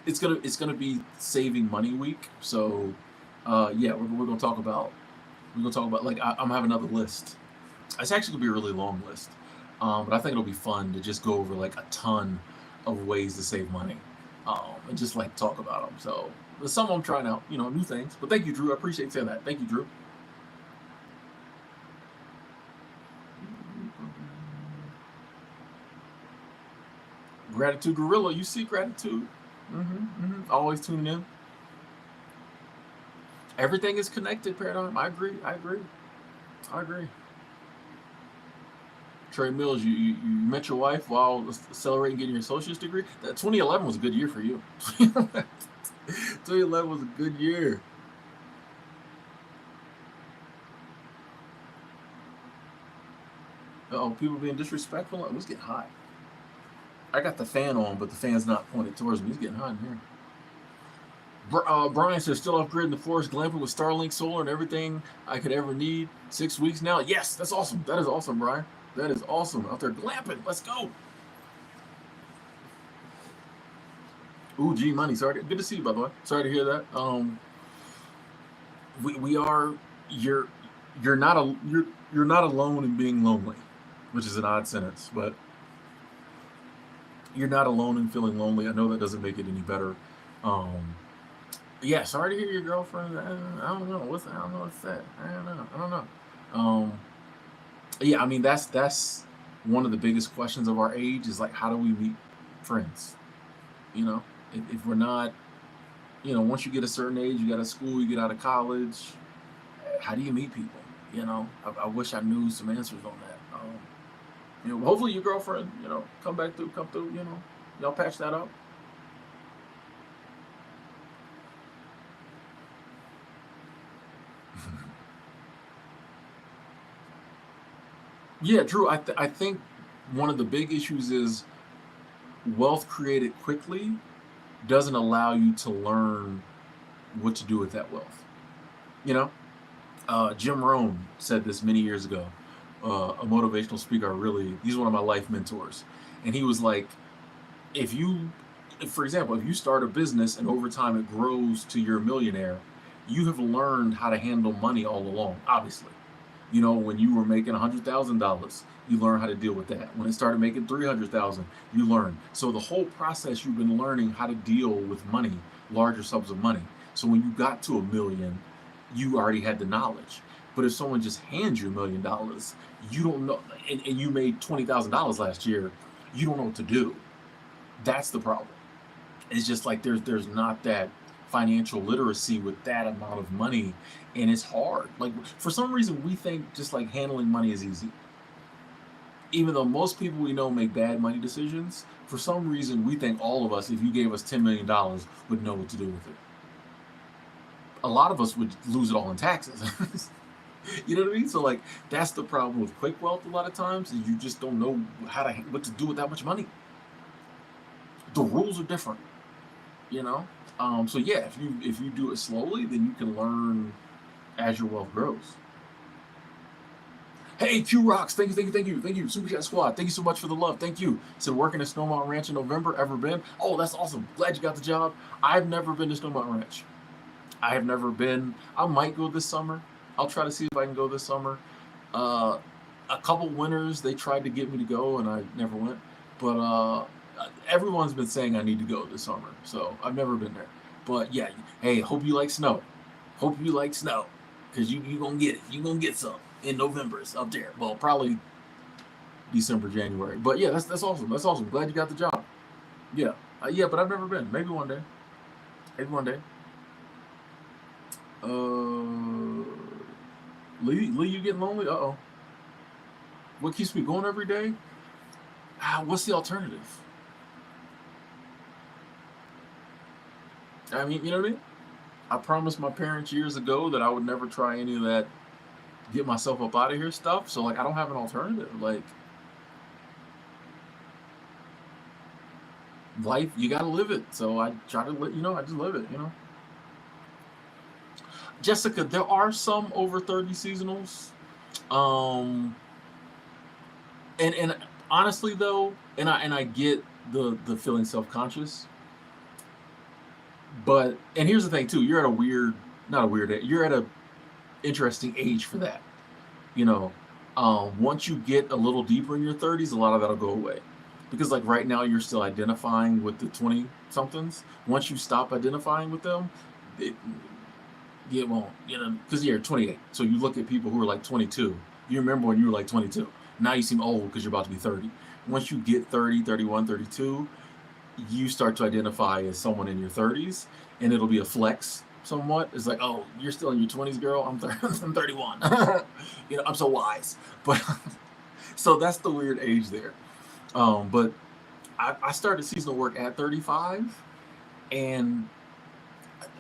it's gonna be saving money week. So yeah, we're gonna talk about like I'm having another list. It's actually gonna be a really long list, but I think it'll be fun to just go over like a ton of ways to save money, and just like talk about them. So there's some I'm trying out, new things. But thank you, Drew. I appreciate saying that. Thank you, Drew. Gratitude Gorilla, you see gratitude. Always tuning in. Everything is connected, Paradigm. I agree. Trey Mills, you met your wife while accelerating getting your associate's degree. That 2011 was a good year for you. 2011 was a good year. People being disrespectful. It was getting hot. I got the fan on, but the fan's not pointed towards me. It's getting hot in here. Brian says, still off grid in the forest, glamping with Starlink solar and everything I could ever need. 6 weeks now. Yes, that's awesome. That is awesome, Brian. That is awesome. Out there glamping. Let's go. Ooh, G Money. Sorry. Good to see you, by the way. Sorry to hear that. We are. You're not alone in being lonely, which is an odd sentence, but you're not alone in feeling lonely. I know that doesn't make it any better. Yeah, sorry to hear your girlfriend. I don't know what's that. I don't know. Yeah, I mean that's one of the biggest questions of our age is like, how do we meet friends? If we're not, once you get a certain age, you get out of school, you get out of college, how do you meet people? I wish I knew some answers on that. Hopefully your girlfriend, come through, y'all patch that up. Yeah, Drew, I think one of the big issues is wealth created quickly doesn't allow you to learn what to do with that wealth. You know, Jim Rohn said this many years ago. A motivational speaker, really, he's one of my life mentors, and he was like, if you, for example, if you start a business and over time it grows to you're a millionaire, you have learned how to handle money all along. Obviously, when you were making $100,000, you learn how to deal with that. When it started making 300,000, you learn. So the whole process, you've been learning how to deal with money, larger sums of money. So when you got to a million, you already had the knowledge. But if someone just hands you $1 million, you don't know, and you made $20,000 last year, you don't know what to do. That's the problem. It's just like there's not that financial literacy with that amount of money, and it's hard. Like for some reason, we think just like handling money is easy, even though most people we know make bad money decisions. For some reason, we think all of us, if you gave us $10 million, would know what to do with it. A lot of us would lose it all in taxes. You know what I mean? So like that's the problem with quick wealth. A lot of times, is you just don't know what to do with that much money. The rules are different. You know. So yeah, if you do it slowly, then you can learn as your wealth grows. Hey, Q Rocks, thank you, thank you, thank you, thank you. Super Chat Squad, thank you so much for the love. Thank you. Said working at Snow Mountain Ranch in November. Ever been? Oh, that's awesome. Glad you got the job. I've never been to Snow Mountain Ranch. I have never been. I might go this summer. I'll try to see if I can go this summer. Uh, a couple winters they tried to get me to go, and I never went. But everyone's been saying I need to go this summer, so I've never been there. But yeah, hey, hope you like snow. Hope you like snow, cause you gonna get it. You gonna get some in November. It's up there. Well, probably December, January. But yeah, that's awesome. That's awesome. Glad you got the job. Yeah, yeah, but I've never been. Maybe one day. Maybe one day. Lee, you getting lonely? Uh oh. What keeps me going every day? What's the alternative? I mean, you know what I mean? I promised my parents years ago that I would never try any of that get myself up out of here stuff. So like I don't have an alternative. Like life, you gotta live it. So I try to I just live it. Jessica, there are some over 30 seasonals. Um and honestly though, and I get the feeling self-conscious, but and here's the thing too, you're at a weird not a weird you're at a interesting age for that. You know, once you get a little deeper in your 30s, a lot of that'll go away. Because, like, right now, you're still identifying with the 20 somethings. Once you stop identifying with them, it, it won't, because you're 28. So you look at people who are like 22. You remember when you were like 22. Now you seem old because you're about to be 30. Once you get 30, 31, 32, you start to identify as someone in your 30s, and it'll be a flex somewhat. It's like, oh, you're still in your 20s, girl. I'm 30, I'm 31. I'm so wise. But so that's the weird age there. But I started seasonal work at 35, and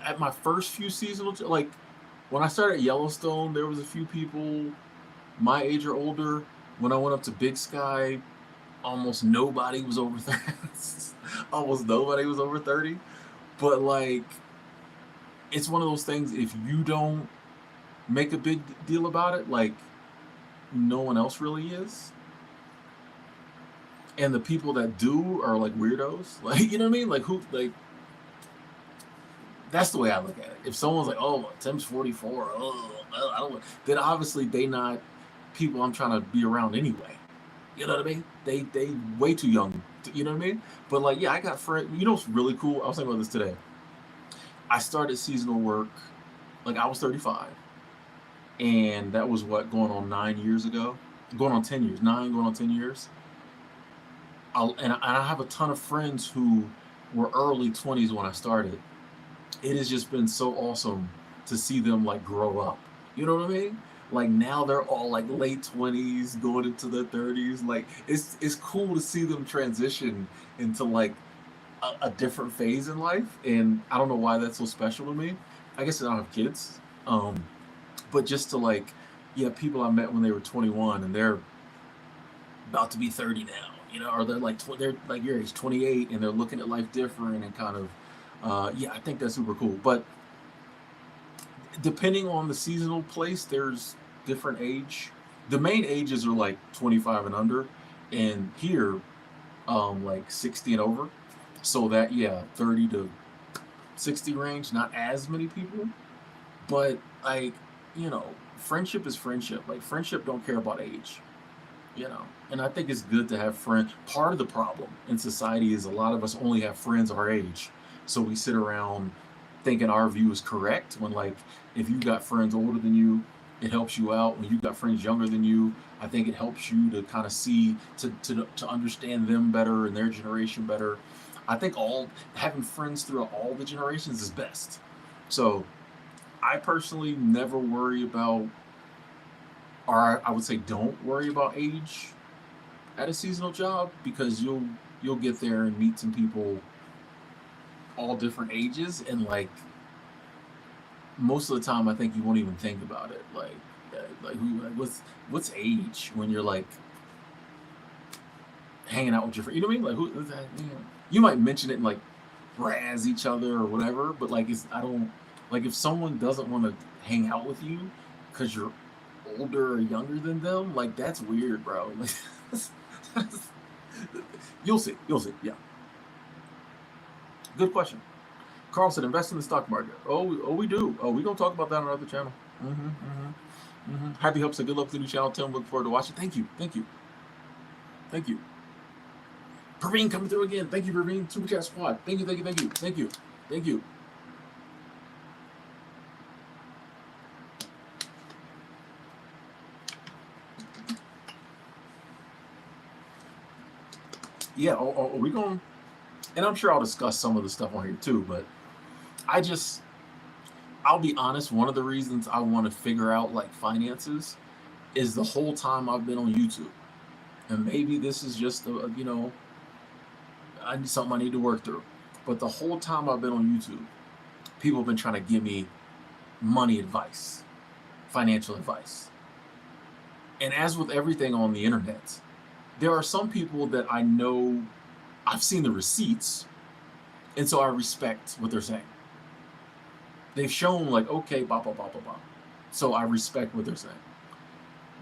at my first few seasonal, like when I started at Yellowstone, there was a few people my age or older. When I went up to Big Sky, almost nobody was over 30. Almost nobody was over 30. But like, it's one of those things, if you don't make a big deal about it, like no one else really is. And the people that do are like weirdos. Like, you know what I mean? Like who like that's the way I look at it. If someone's like, oh, Tim's 44, oh, I don't, then obviously they not people I'm trying to be around anyway. You know what I mean? They way too young. You know what I mean? But like, yeah, I got friends. You know what's really cool? I was thinking about this today. I started seasonal work like I was 35, and that was what going on 9 years ago, going on 10 years, going on 10 years. And I have a ton of friends who were early 20s when I started. It has just been so awesome to see them like grow up. You know what I mean? Like now they're all like late 20s, going into their 30s. Like it's cool to see them transition into like a different phase in life. And I don't know why that's so special to me. I guess I don't have kids. But just to like, yeah, people I met when they were 21 and they're about to be 30 now, or they're like your age, 28, and they're looking at life different and kind of, yeah, I think that's super cool. But Depending on the seasonal place, there's different age. The main ages are like 25 and under, and here, like 60 and over. So that, yeah, 30 to 60 range, not as many people, but like, you know, friendship is friendship. Like friendship don't care about age, you know. And I think it's good to have friends. Part of the problem in society is a lot of us only have friends our age. So we sit around thinking our view is correct when, like, if you got friends older than you, it helps you out. When you got friends younger than you, I think it helps you to kind of see, to understand them better and their generation better. I think all having friends throughout all the generations is best. So I personally never worry about, or I would say don't worry about age at a seasonal job, because you'll get there and meet some people all different ages, and like most of the time I think you won't even think about it, like who, like what's age when you're like hanging out with your friend, you know what I mean, like who is that, you know? You might mention it and like razz each other or whatever, but like it's, I don't, like if someone doesn't want to hang out with you because you're older or younger than them, like that's weird, bro. Like, you'll see, yeah. Good question. Carl said, invest in the stock market. Oh, we do. Oh, we gonna talk about that on another channel. Happy hopes and good luck to the new channel. Tim, look forward to watching. Thank you, thank you, thank you. Praveen coming through again. Thank you, Praveen. Super Chat Squad. Thank you, thank you, thank you, thank you, thank you. Yeah, are we going? And I'm sure I'll discuss some of the stuff on here too. But I just, I'll be honest. One of the reasons I want to figure out like finances is the whole time I've been on YouTube, and maybe this is just a, you know, something I need to work through. But the whole time I've been on YouTube, people have been trying to give me money advice, financial advice. And as with everything on the internet, there are some people that I know, I've seen the receipts, and so I respect what they're saying. They've shown like, okay, blah, blah, blah, blah, blah. So I respect what they're saying.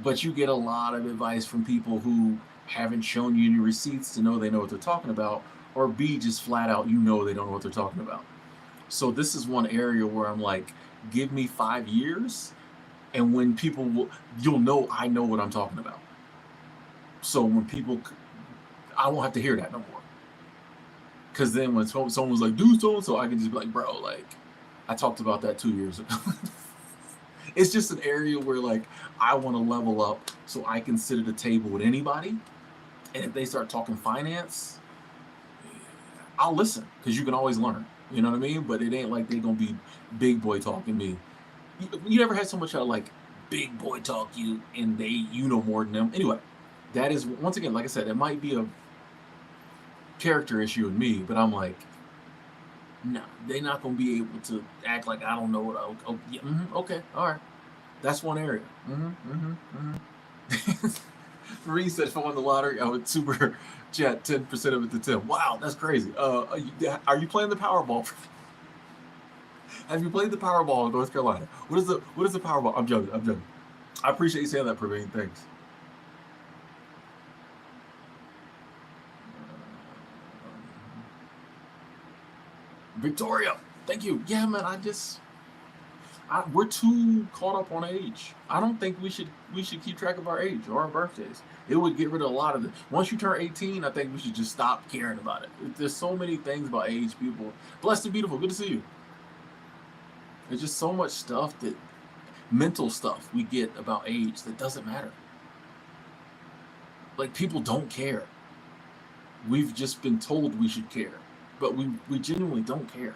But you get a lot of advice from people who haven't shown you any receipts to know they know what they're talking about, or B, just flat out, you know, they don't know what they're talking about. So this is one area where I'm like, give me 5 years, and when people will, you'll know I know what I'm talking about. So when people, I won't have to hear that no more. Because then when someone's like, do so and so, I can just be like, bro, like, I talked about that 2 years ago. It's just an area where like I want to level up so I can sit at a table with anybody, and if they start talking finance, I'll listen, because you can always learn. You know what I mean? But it ain't like they gonna be big boy talking me. You never had so much like big boy talk you, and you know more than them. Anyway, that is, once again, like I said, it might be a character issue in me, but I'm like, no, they're not gonna be able to act like I don't know what. Yeah, okay, all right, that's one area. Marie said, if I won the lottery, I would super chat 10% of it to Tim. Wow, that's crazy. Are you playing the Powerball? Have you played the Powerball in North Carolina? What is the Powerball? I'm joking. I'm joking. I appreciate you saying that, Praveen. Thanks. Victoria, thank you. Yeah, man. We're too caught up on age. I don't think we should keep track of our age or our birthdays. It would get rid of a lot of it. Once you turn 18, I think we should just stop caring about it. There's so many things about age, people. Blessed and beautiful. Good to see you. There's just so much stuff, that mental stuff we get about age, that doesn't matter. Like, people don't care. We've just been told we should care, but we genuinely don't care.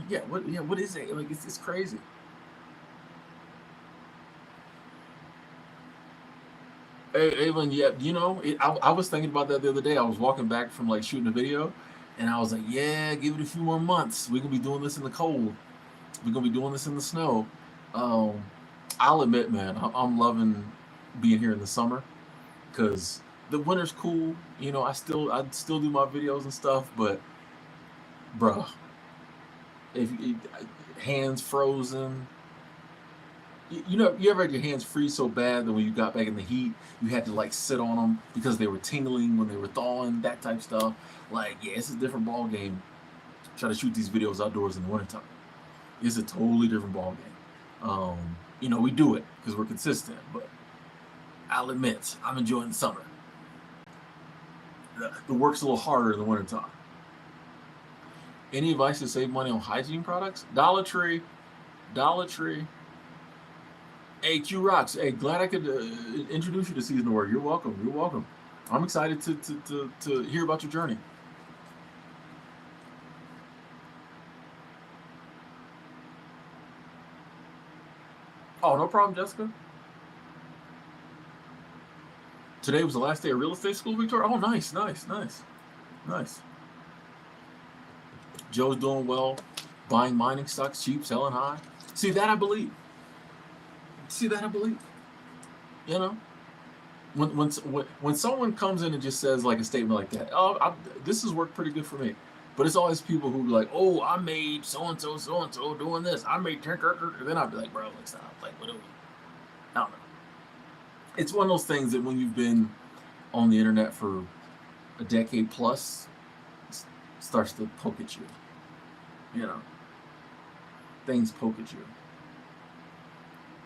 Yeah, what is it? Like, it's crazy. Hey, Evan, yeah, you know, I was thinking about that the other day. I was walking back from like shooting a video, and I was like, yeah, give it a few more months. We're gonna be doing this in the cold. We're gonna be doing this in the snow. Um, I'll admit, man, I'm loving being here in the summer, because the winter's cool. You know, I still do my videos and stuff, but bruh. If hands frozen, you know, you ever had your hands freeze so bad that when you got back in the heat, you had to like sit on them because they were tingling when they were thawing, that type stuff. Like, yeah, it's a different ball game. Try to shoot these videos outdoors in the wintertime. It's a totally different ball game. You know, we do it because we're consistent, but I'll admit, I'm enjoying the summer. The work's a little harder in the wintertime. Any advice to save money on hygiene products? Dollar Tree. Hey, Q Rocks. Hey, glad I could introduce you to seasonal work. You're welcome. You're welcome. I'm excited to hear about your journey. Oh, no problem, Jessica. Today was the last day of real estate school, Victoria. Oh, nice, nice, nice, nice. Joe's doing well, buying mining stocks cheap, selling high. See that I believe. See that I believe. You know, when someone comes in and just says like a statement like that, oh, this has worked pretty good for me. But it's always people who be like, oh, I made so and so doing this. I made and then I'll be like, bro, like stop. Like, what do we? I don't know. It's one of those things that when you've been on the internet for a decade plus, it starts to poke at you. You know, things poke at you.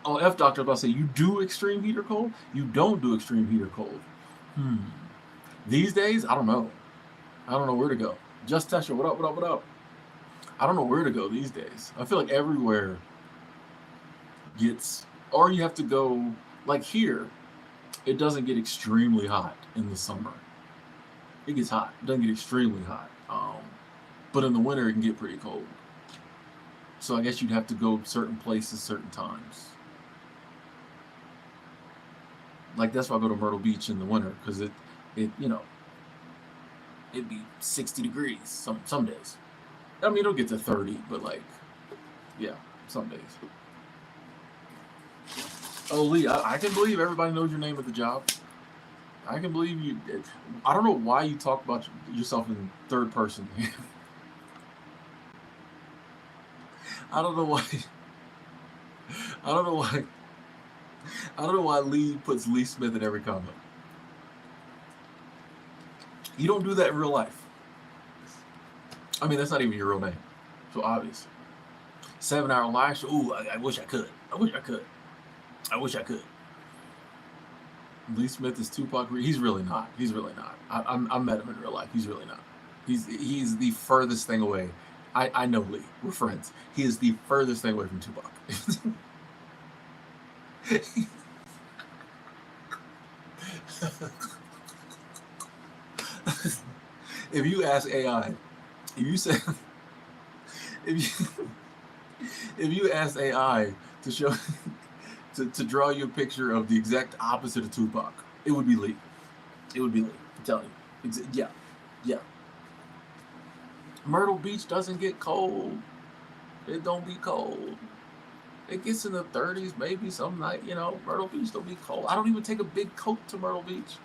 Oh, F Doctor, I was about to say, you do extreme heat or cold? You don't do extreme heat or cold. Hmm. These days, I don't know. I don't know where to go. Just Tesha, what up, what up, what up? I don't know where to go these days. I feel like everywhere gets, or you have to go, like here, it doesn't get extremely hot in the summer. It gets hot. It doesn't get extremely hot. But in the winter, it can get pretty cold. So I guess you'd have to go certain places, certain times. Like that's why I go to Myrtle Beach in the winter because you know, it'd be 60 degrees some days. I mean, it'll get to 30, but like, yeah, some days. Oh, Lee, I can believe everybody knows your name at the job. I can believe you. I don't know why you talk about yourself in third person. I don't know why. I don't know why. I don't know why Lee puts Lee Smith in every comment. You don't do that in real life. I mean, that's not even your real name. So obvious. 7 hour live show. Ooh, I wish I could. I wish I could. I wish I could. Lee Smith is Tupac. He's really not. He's really not. I met him in real life. He's really not. He's the furthest thing away. I know Lee. We're friends. He is the furthest thing away from Tupac. If you ask AI, if you say, if you if you ask AI to show to draw you a picture of the exact opposite of Tupac, it would be Lee. It would be Lee. I'm telling you. Yeah, yeah. Myrtle Beach doesn't get cold. It don't be cold. It gets in the 30s, maybe some night. You know, Myrtle Beach don't be cold. I don't even take a big coat to Myrtle Beach.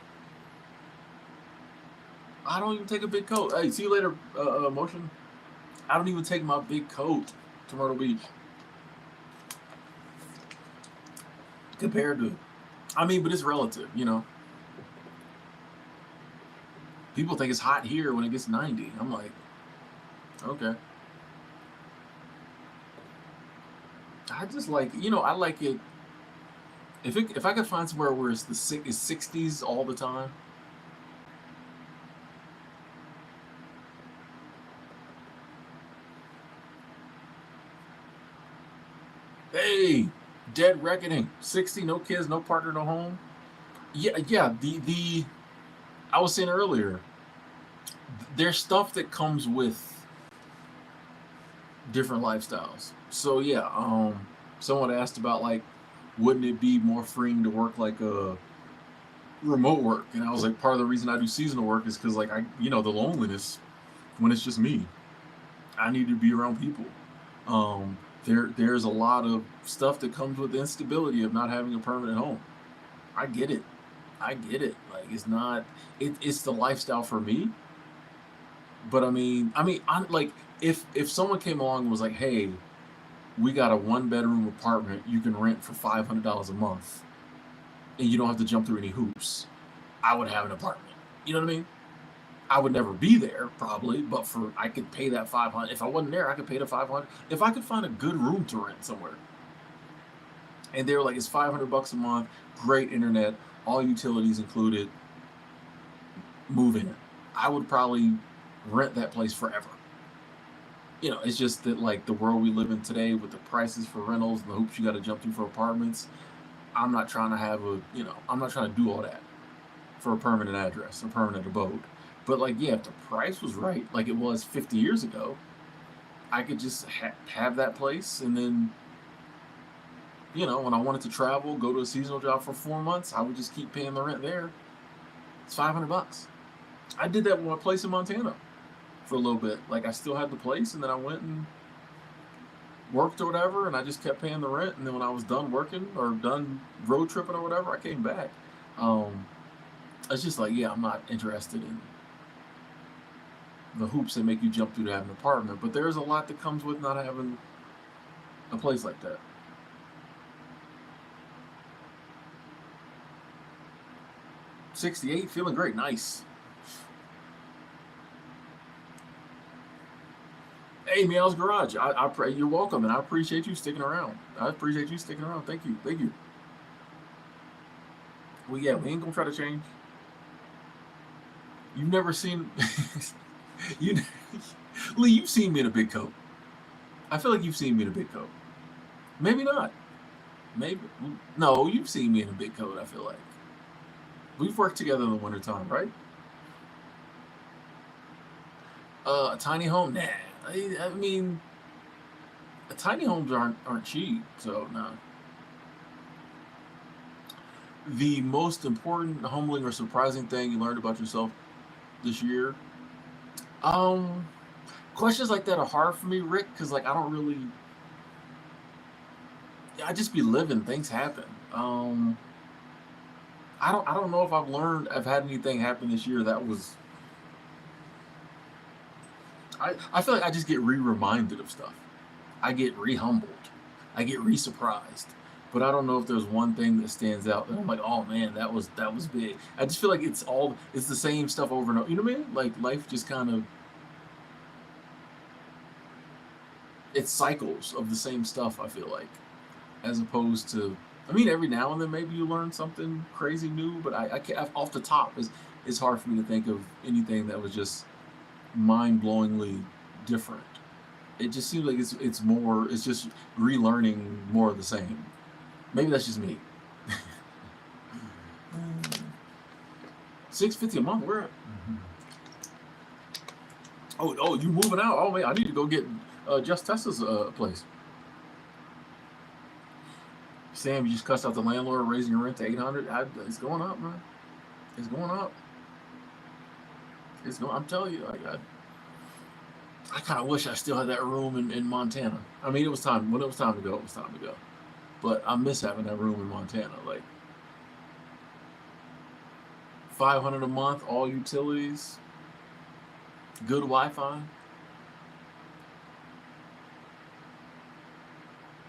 I don't even take a big coat. Hey, see you later, Motion. I don't even take my big coat to Myrtle Beach. Compared to, I mean, but it's relative, you know. People think it's hot here when it gets 90. I'm like, okay. I just like, you know, I like it. If I could find somewhere where it's 60s all the time. Hey, Dead Reckoning, 60, no kids, no partner, no home. Yeah, yeah. The I was saying earlier, there's stuff that comes with different lifestyles. So yeah, someone asked about like, wouldn't it be more freeing to work like a remote work? And I was like, part of the reason I do seasonal work is because like you know, the loneliness when it's just me. I need to be around people. There's a lot of stuff that comes with the instability of not having a permanent home. I get it. I get it. Like it's not. It's the lifestyle for me. But I mean, I'm like if someone came along and was like, hey, we got a 1 bedroom apartment you can rent for $500 a month, and you don't have to jump through any hoops, I would have an apartment. You know what I mean? I would never be there probably, but for I could pay that 500. If I wasn't there, I could pay the 500. If I could find a good room to rent somewhere, and they were like, it's $500 a month, great internet, all utilities included, move in. I would probably rent that place forever. It's just that like the world we live in today with the prices for rentals and the hoops you got to jump through for apartments. I'm not trying to have I'm not trying to do all that for a permanent address, a permanent abode. But like, yeah, if the price was right, like it was 50 years ago, I could just have that place, and then, when I wanted to travel, go to a seasonal job for 4 months, I would just keep paying the rent there. It's $500. I did that with my place in Montana for a little bit. Like I still had the place, and then I went and worked or whatever, and I just kept paying the rent. And then when I was done working or done road tripping or whatever, I came back. It's just like, yeah, I'm not interested in the hoops that make you jump through to have an apartment. But there's a lot that comes with not having a place like that. $68, feeling great, nice. Hey, Meow's Garage, I pray you're welcome, and I appreciate you sticking around. Thank you. Well, yeah, we ain't gonna try to change. You've never seen, you, Lee, you've seen me in a big coat. I feel like you've seen me in a big coat. Maybe not. Maybe no, you've seen me in a big coat. I feel like we've worked together in the wintertime, right? A tiny home, nah. I mean, tiny homes aren't cheap, so no. The most important, humbling, or surprising thing you learned about yourself this year? Um, Questions like that are hard for me, Rick, because like I don't really. I just be living. Things happen. I don't know if I've had anything happen this year that was. I feel like I just get reminded of stuff. I get humbled. I get surprised. But I don't know if there's one thing that stands out that I'm like, oh man, that was big. I just feel like it's the same stuff over and over. You know what I mean? Like life just kind of it's cycles of the same stuff. I feel like, as opposed to, I mean, every now and then maybe you learn something crazy new, but I can't off the top. It's hard for me to think of anything that was just mind-blowingly different. It just seems like it's just relearning more of the same. Maybe that's just me. $650 a month. Where? Oh, you moving out? Oh man, I need to go get Just Tessa's place. Sam, you just cussed out the landlord raising your rent to $800. It's going up, man. It's going up. I'm telling you, I kind of wish I still had that room in Montana. I mean, it was time when it was time to go. It was time to go. But I miss having that room in Montana. Like $500 a month, all utilities, good Wi-Fi.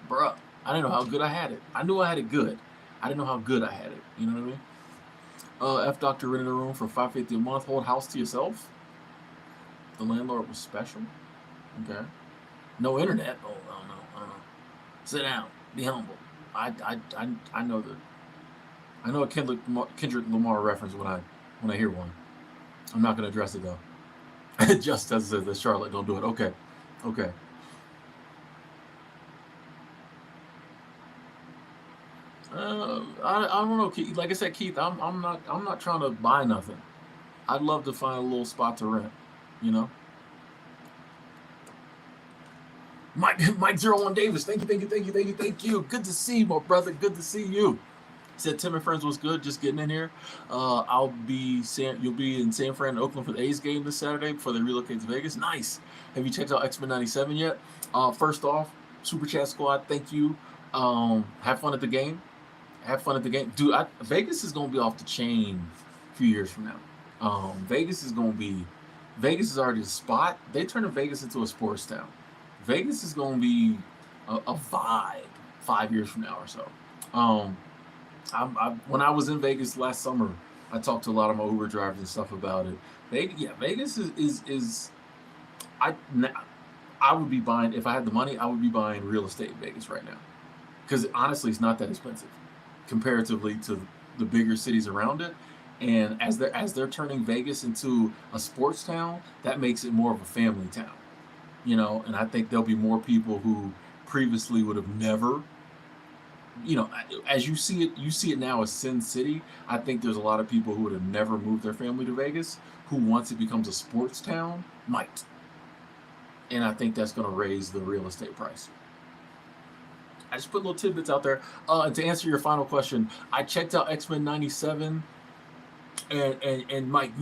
Bruh, I didn't know how good I had it. I knew I had it good. I didn't know how good I had it. You know what I mean? F Doctor rented a room for $550 a month. Hold house to yourself. The landlord was special. Okay. No internet. Oh, I don't know. Sit down. Be humble. I know that. I know a Kendrick Lamar reference when I hear one. I'm not gonna address it though. Just as the Charlotte, don't do it. Okay. I don't know, Keith. Like I said, Keith, I'm not trying to buy nothing. I'd love to find a little spot to rent. You know. Mike 01 Davis, thank you. Good to see you, my brother. Good to see you. Said Tim and Friends was good. Just getting in here. You'll be in San Fran and Oakland for the A's game this Saturday before they relocate to Vegas. Nice. Have you checked out X-Men 97 yet? First off, Super Chat Squad, thank you. Have fun at the game. Dude. Vegas is gonna be off the chain a few years from now. Vegas is gonna be Vegas is already a spot. They turning Vegas into a sports town. Vegas is going to be a vibe 5 years from now or so. Um, when I was in Vegas last summer, I talked to a lot of my Uber drivers and stuff about it. Vegas is I I would be buying if I had the money. I would be buying real estate in Vegas right now because honestly, it's not that expensive comparatively to the bigger cities around it. And as they're turning Vegas into a sports town, that makes it more of a family town. And I think there'll be more people who previously would have never, as you see it now as Sin City. I think there's a lot of people who would have never moved their family to Vegas who, once it becomes a sports town, might. And I think that's going to raise the real estate price. I just put little tidbits out there. And to answer your final question, I checked out X-Men 97, and Mike,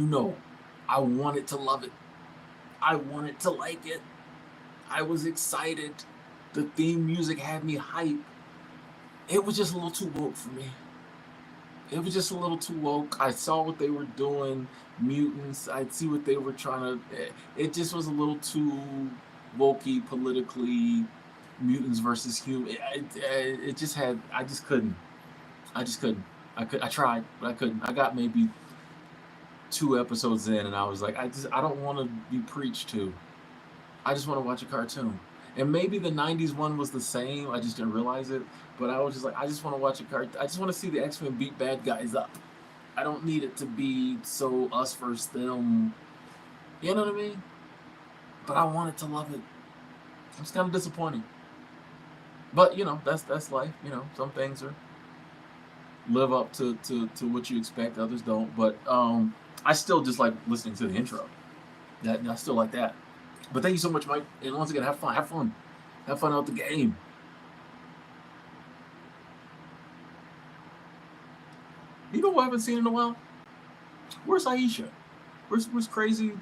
I wanted to love it. I wanted to like it. I was excited. The theme music had me hype. It was just a little too woke for me. It was just a little too woke. I saw what they were doing, mutants. I'd see what they were trying to. It just was a little too wokey, politically. Mutants versus human. It just had. I just couldn't. I just couldn't. I tried, but I couldn't. I got maybe 2 episodes in, and I was like, I don't want to be preached to. I just want to watch a cartoon. And maybe the '90s one was the same. I just didn't realize it. But I was just like, I just want to watch a cartoon. I just want to see the X-Men beat bad guys up. I don't need it to be so us versus them. You know what I mean? But I wanted to love it. It's kind of disappointing. But that's life. Some things are live up to what you expect. Others don't. But I still just like listening to the intro. I still like that. But thank you so much, Mike. And once again, have fun. Have fun. Have fun out the game. You know what I haven't seen in a while? Where's Aisha? Where's crazy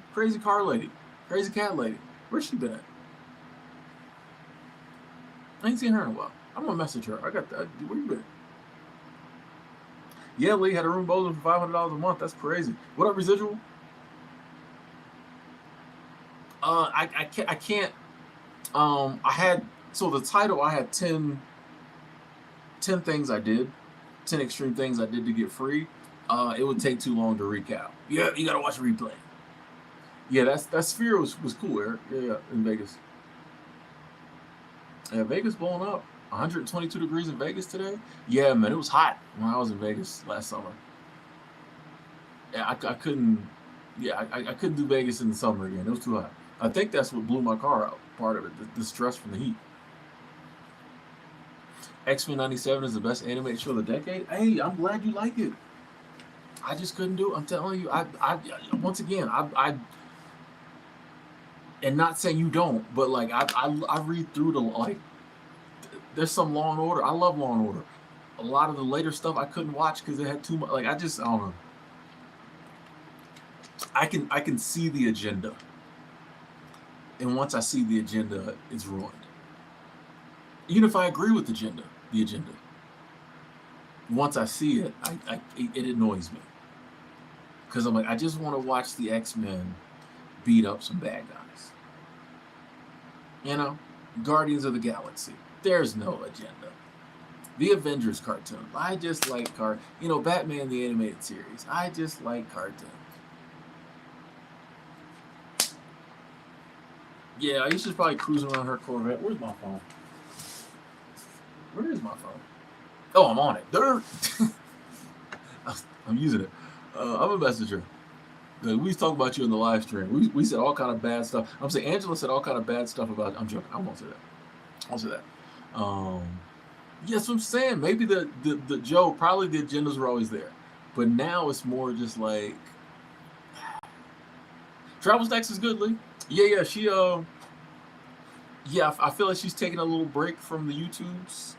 car lady? Crazy cat lady? Where's she been at? I ain't seen her in a while. I'm gonna message her. I got that. Where you been? Yeah, Lee had a room bowling for $500 a month. That's crazy. What up, residual? I can't. I had so the title. I had 10 things I did, 10 extreme things I did to get free. It would take too long to recap. Yeah, you gotta watch a replay. Yeah, that Sphere was cool, Eric. Yeah, in Vegas. Yeah, Vegas blowing up. 122 degrees in Vegas today. Yeah, man, it was hot when I was in Vegas last summer. Yeah, I couldn't. Yeah, I couldn't do Vegas in the summer again. It was too hot. I think that's what blew my car out. Part of it, the stress from the heat. X-Men 97 is the best animated show of the decade. Hey, I'm glad you like it. I just couldn't do it. I'm telling you. I once again, and not saying you don't, but like I read through the like. There's some Law and Order. I love Law and Order. A lot of the later stuff I couldn't watch because it had too much. Like I don't know. I can see the agenda, and once I see the agenda, it's ruined. Even if I agree with the agenda, once I see it, it annoys me because I'm like, I just want to watch the X-Men beat up some bad guys. Guardians of the Galaxy. There's no agenda. The Avengers cartoon. I just like Batman the animated series. I just like cartoons. Yeah, Aisha's probably cruising around her Corvette. Where's my phone? Where is my phone? Oh, I'm on it. I'm using it. I'm a messenger. We was talking about you in the live stream. We said all kind of bad stuff. I'm saying Angela said all kind of bad stuff about. I'm joking. I won't say that. I won't say that. Yes, I'm saying maybe the Joe, probably the agendas were always there, but now it's more just like Travel Stacks is good, Lee. Yeah, she yeah, I feel like she's taking a little break from the YouTubes.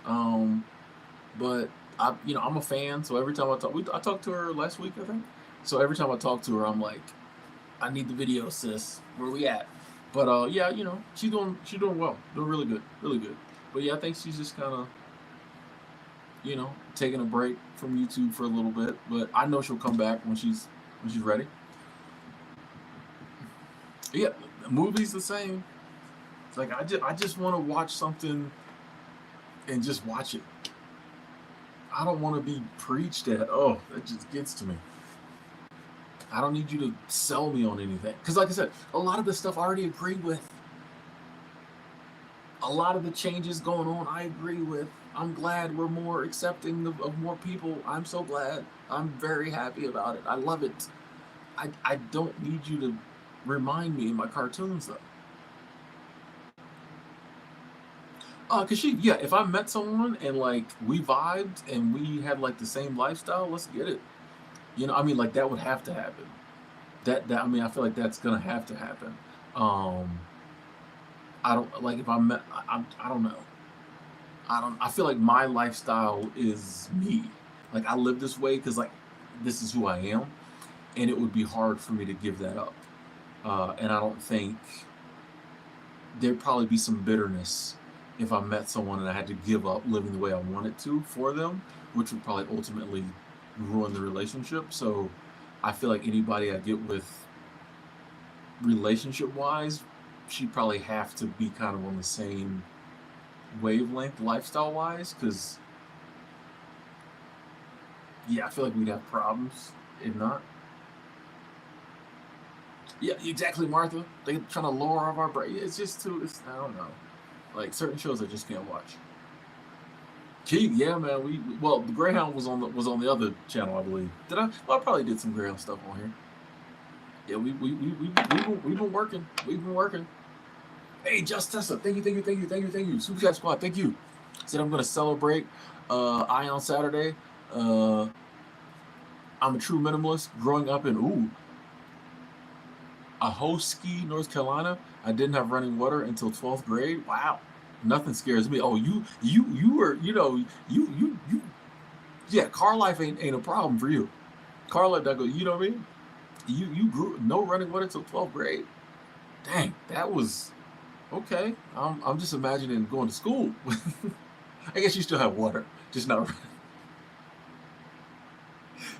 But I'm a fan, so every time I talked to her last week, I think. So every time I talk to her, I'm like, I need the video, sis. Where we at? But yeah, she's doing well, doing really good, really good. But yeah, I think she's just kind of, taking a break from YouTube for a little bit. But I know she'll come back when she's ready. Yeah, the movie's the same. It's like I just want to watch something and just watch it. I don't want to be preached at. Oh, that just gets to me. I don't need you to sell me on anything. Because, like I said, a lot of the stuff I already agree with. A lot of the changes going on, I agree with. I'm glad we're more accepting of more people. I'm so glad. I'm very happy about it. I love it. I don't need you to remind me in my cartoons, though. Cause yeah, if I met someone and like we vibed and we had like the same lifestyle, let's get it. I mean, like that would have to happen. I mean, I feel like that's gonna have to happen. Um, I don't like if I met. I don't know. I don't. I feel like my lifestyle is me. Like I live this way because like this is who I am, and it would be hard for me to give that up. And I don't think there'd probably be some bitterness if I met someone and I had to give up living the way I wanted to for them, which would probably ultimately ruin the relationship. So I feel like anybody I get with relationship wise, she'd probably have to be kind of on the same wavelength lifestyle wise because yeah, I feel like we'd have problems if not. Yeah, exactly, Martha. They trying to lower our brain. It's just too. I don't know. Like certain shows I just can't watch. Keith, yeah, man. Well, the Greyhound was on the other channel, I believe. Did I? Well, I probably did some Greyhound stuff on here. Yeah, we've been working. We've been working. Hey, Just Tessa, thank you. Super Chat Squad, thank you. Said I'm gonna celebrate Ion Saturday. Uh, I'm a true minimalist. Growing up in Ahoskie, North Carolina, I didn't have running water until 12th grade. Wow, nothing scares me. Oh, you were you yeah. Car life ain't a problem for you. Car life, that go. You know what I mean? You grew no running water until 12th grade. Dang, that was okay. I'm just imagining going to school. I guess you still have water, just not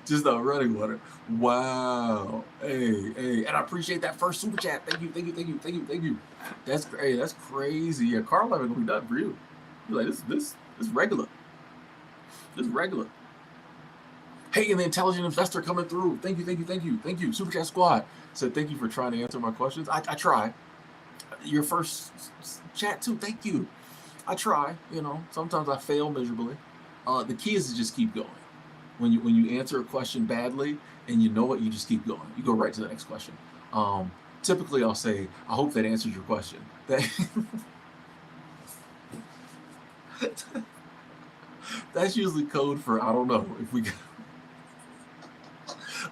just not running water. Wow. Hey, and I appreciate that first super chat. Thank you. That's crazy. Yeah, car life is gonna be done for you. You're like this regular. This regular. Hey, and the intelligent investor coming through. Thank you. Super chat squad said thank you for trying to answer my questions. I try. Your first chat too. Thank you. I try. Sometimes I fail miserably. The key is to just keep going. When you answer a question badly and you know it, you just keep going. You go right to the next question. Typically, I'll say, "I hope that answers your question." That's usually code for I don't know if we.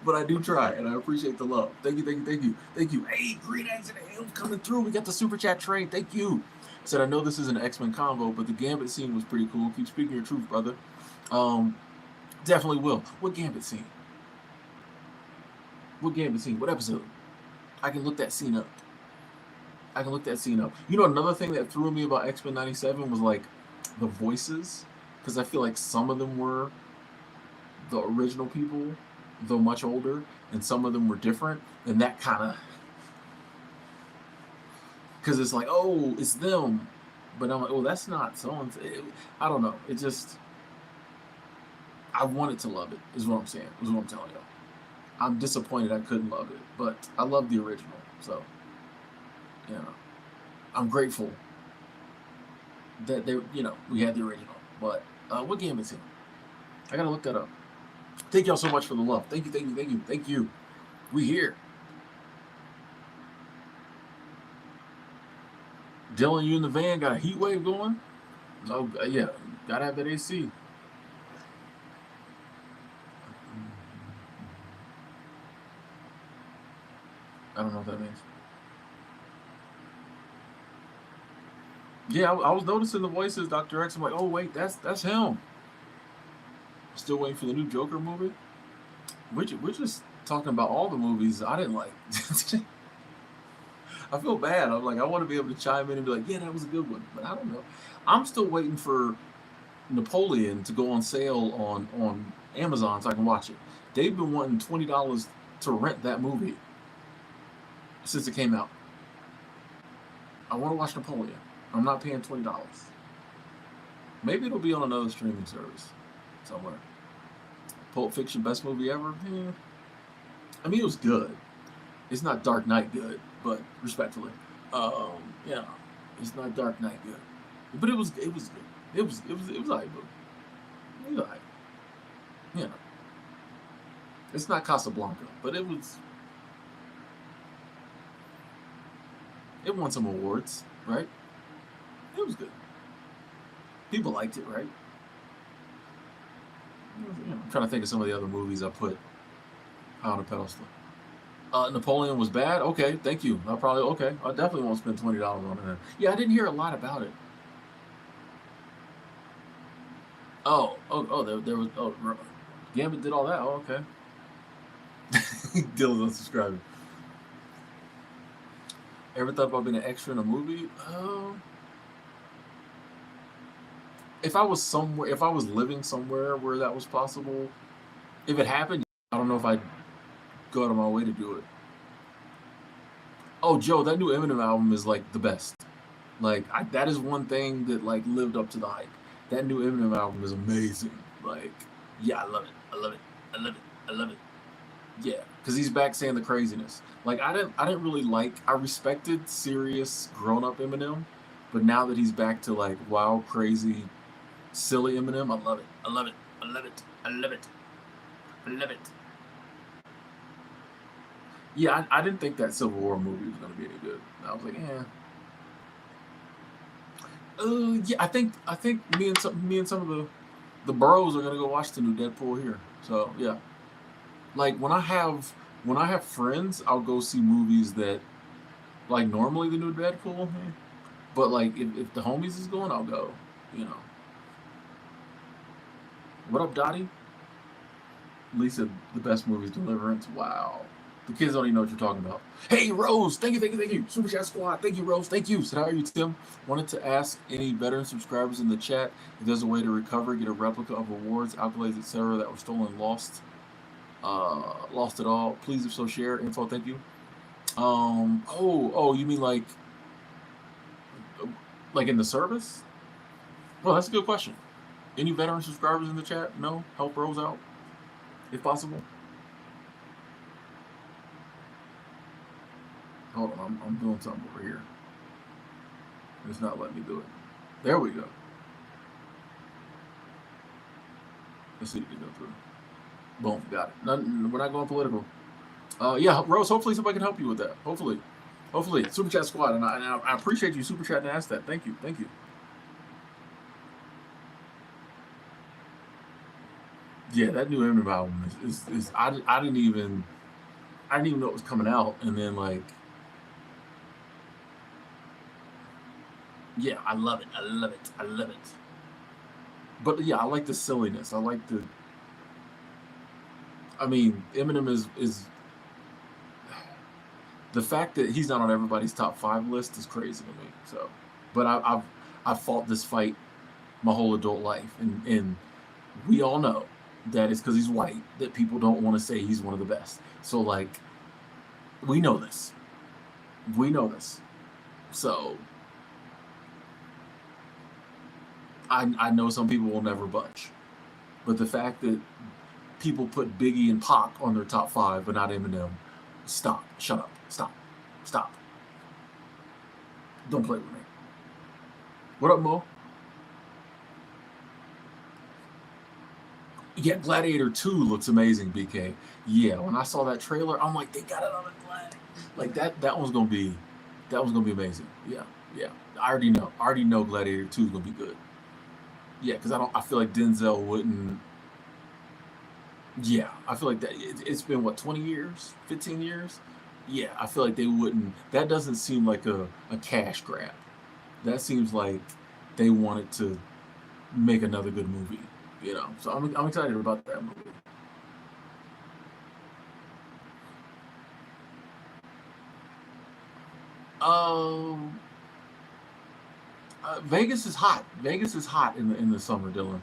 But I do try, and I appreciate the love. Thank you. Hey, Green Eggs and Ale coming through. We got the super chat train. Thank you. Said I know this is an X-Men convo, but the Gambit scene was pretty cool. Keep speaking your truth, brother. Definitely will. What Gambit scene? What Gambit scene? What episode? I can look that scene up. Another thing that threw me about X-Men 97 was like the voices, because I feel like some of them were the original people, though much older, and some of them were different, and that kind of, because it's like, oh, it's them, but I'm like, oh, that's not someone's. I don't know. It just, I wanted to love it. Is what I'm saying. Is what I'm telling you. I'm disappointed I couldn't love it, but I love the original. So, you know, I'm grateful that we had the original. But what game is it? I gotta look that up. Thank y'all so much for the love. Thank you. We here. Dylan, you in the van? Got a heat wave going? Oh yeah, gotta have that AC. I don't know what that means. Yeah, I was noticing the voices, Dr. X. I'm like, oh wait, that's him. Still waiting for the new Joker movie. We're just talking about all the movies I didn't like. I feel bad. I'm like, I want to be able to chime in and be like, yeah, that was a good one. But I don't know. I'm still waiting for Napoleon to go on sale on Amazon so I can watch it. They've been wanting $20 to rent that movie since it came out. I want to watch Napoleon. I'm not paying $20. Maybe it'll be on another streaming service somewhere. Pulp Fiction, best movie ever. I mean, it was good. It's not Dark Knight good, but respectfully, yeah, it's not Dark Knight good, but it was good. It was like, it was like, you know, it's not Casablanca, but it won some awards, right? It was good. People liked it, right? I'm trying to think of some of the other movies I put on a pedestal. Napoleon was bad. Okay, thank you. I definitely won't spend $20 on it. Yeah, I didn't hear a lot about it. There was. Gambit did all that. Oh, okay. Dylan's unsubscribing. Ever thought about being an extra in a movie? If I was living somewhere where that was possible, if it happened, I don't know if I'd go out of my way to do it. Oh, Joe, that new Eminem album is like the best. Like that is one thing that like lived up to the hype. That new Eminem album is amazing. Like, yeah, I love it. I love it. I love it. I love it. Yeah, because he's back saying the craziness. Like I didn't really like. I respected serious grown up Eminem, but now that he's back to like wild, crazy, silly Eminem, I love it. I love it. I love it. I love it. I love it. Yeah, I didn't think that Civil War movie was gonna be any good. I was like, eh. Yeah, I think me and some of the bros are gonna go watch the new Deadpool here. So yeah, like when I have friends, I'll go see movies that like normally the new Deadpool. But like if the homies is going, I'll go. You know. What up, Dottie? Lisa, the best movie is Deliverance. Wow. The kids don't even know what you're talking about. Hey, Rose, thank you, thank you, thank you. Super Chat Squad, thank you, Rose, thank you. Said, how are you, Tim? Wanted to ask any veteran subscribers in the chat if there's a way to recover, get a replica of awards, accolades, etc. that were stolen, lost it all. Please, if so, share info. Thank you. You mean like in the service? Well, that's a good question. Any veteran subscribers in the chat? No, help Rose out if possible. Hold on, I'm doing something over here. It's not letting me do it. There we go. Let's see if we can go through. Boom, got it. We're not going political. Yeah, Rose, hopefully somebody can help you with that. Hopefully. Super Chat Squad, and I appreciate you super chatting to ask that. Thank you. Yeah, that new Eminem album is I didn't even know it was coming out, and then like, yeah, I love it. I love it. I love it. But yeah, I like the silliness. I like the. I mean, Eminem is the fact that he's not on everybody's top 5 list is crazy to me. So, but I've fought this fight my whole adult life, and we all know that it's because he's white that people don't want to say he's one of the best. So like, we know this. We know this. So I know some people will never budge, but the fact that people put Biggie and Pac on their top 5 but not Eminem, stop, shut up, stop. Don't play with me. What up, Mo? Yeah, Gladiator 2 looks amazing, BK. Yeah, when I saw that trailer, I'm like, they got it on the Glad. Like that one's gonna be amazing. Yeah. I already know Gladiator 2 is gonna be good. Yeah, because I feel like Denzel wouldn't. Yeah, I feel like that. It's been what, 20 years, 15 years. Yeah, I feel like they wouldn't. That doesn't seem like a cash grab. That seems like they wanted to make another good movie. So I'm excited about that movie. Um, Vegas is hot. Vegas is hot in the summer, Dylan.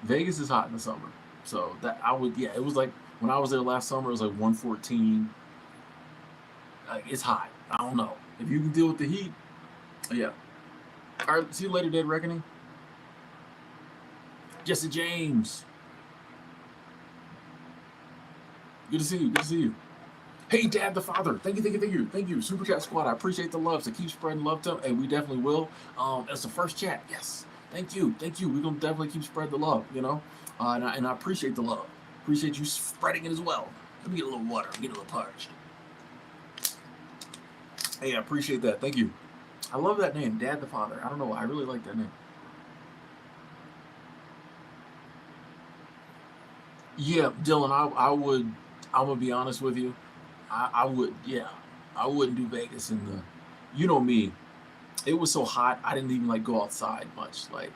Vegas is hot in the summer. So that I would, yeah, it was like when I was there last summer, it was like 114. It's hot. I don't know if you can deal with the heat. Yeah. All right. See you later, Dead Reckoning. Jesse James. Good to see you. Good to see you. Hey, Dad the Father. Thank you, thank you, thank you, thank you. Super Chat Squad. I appreciate the love. So keep spreading love to them, and we definitely will. It's the first chat. Yes. Thank you, thank you. We're gonna definitely keep spreading the love. And I appreciate the love. Appreciate you spreading it as well. Let me get a little water. Get a little parched. Hey, I appreciate that. Thank you. I love that name, Dad the Father. I don't know. I really like that name. Yeah, Dylan. I would. I'm gonna be honest with you. I would. Yeah, I wouldn't do Vegas in the. You know me. It was so hot. I didn't even like go outside much. Like,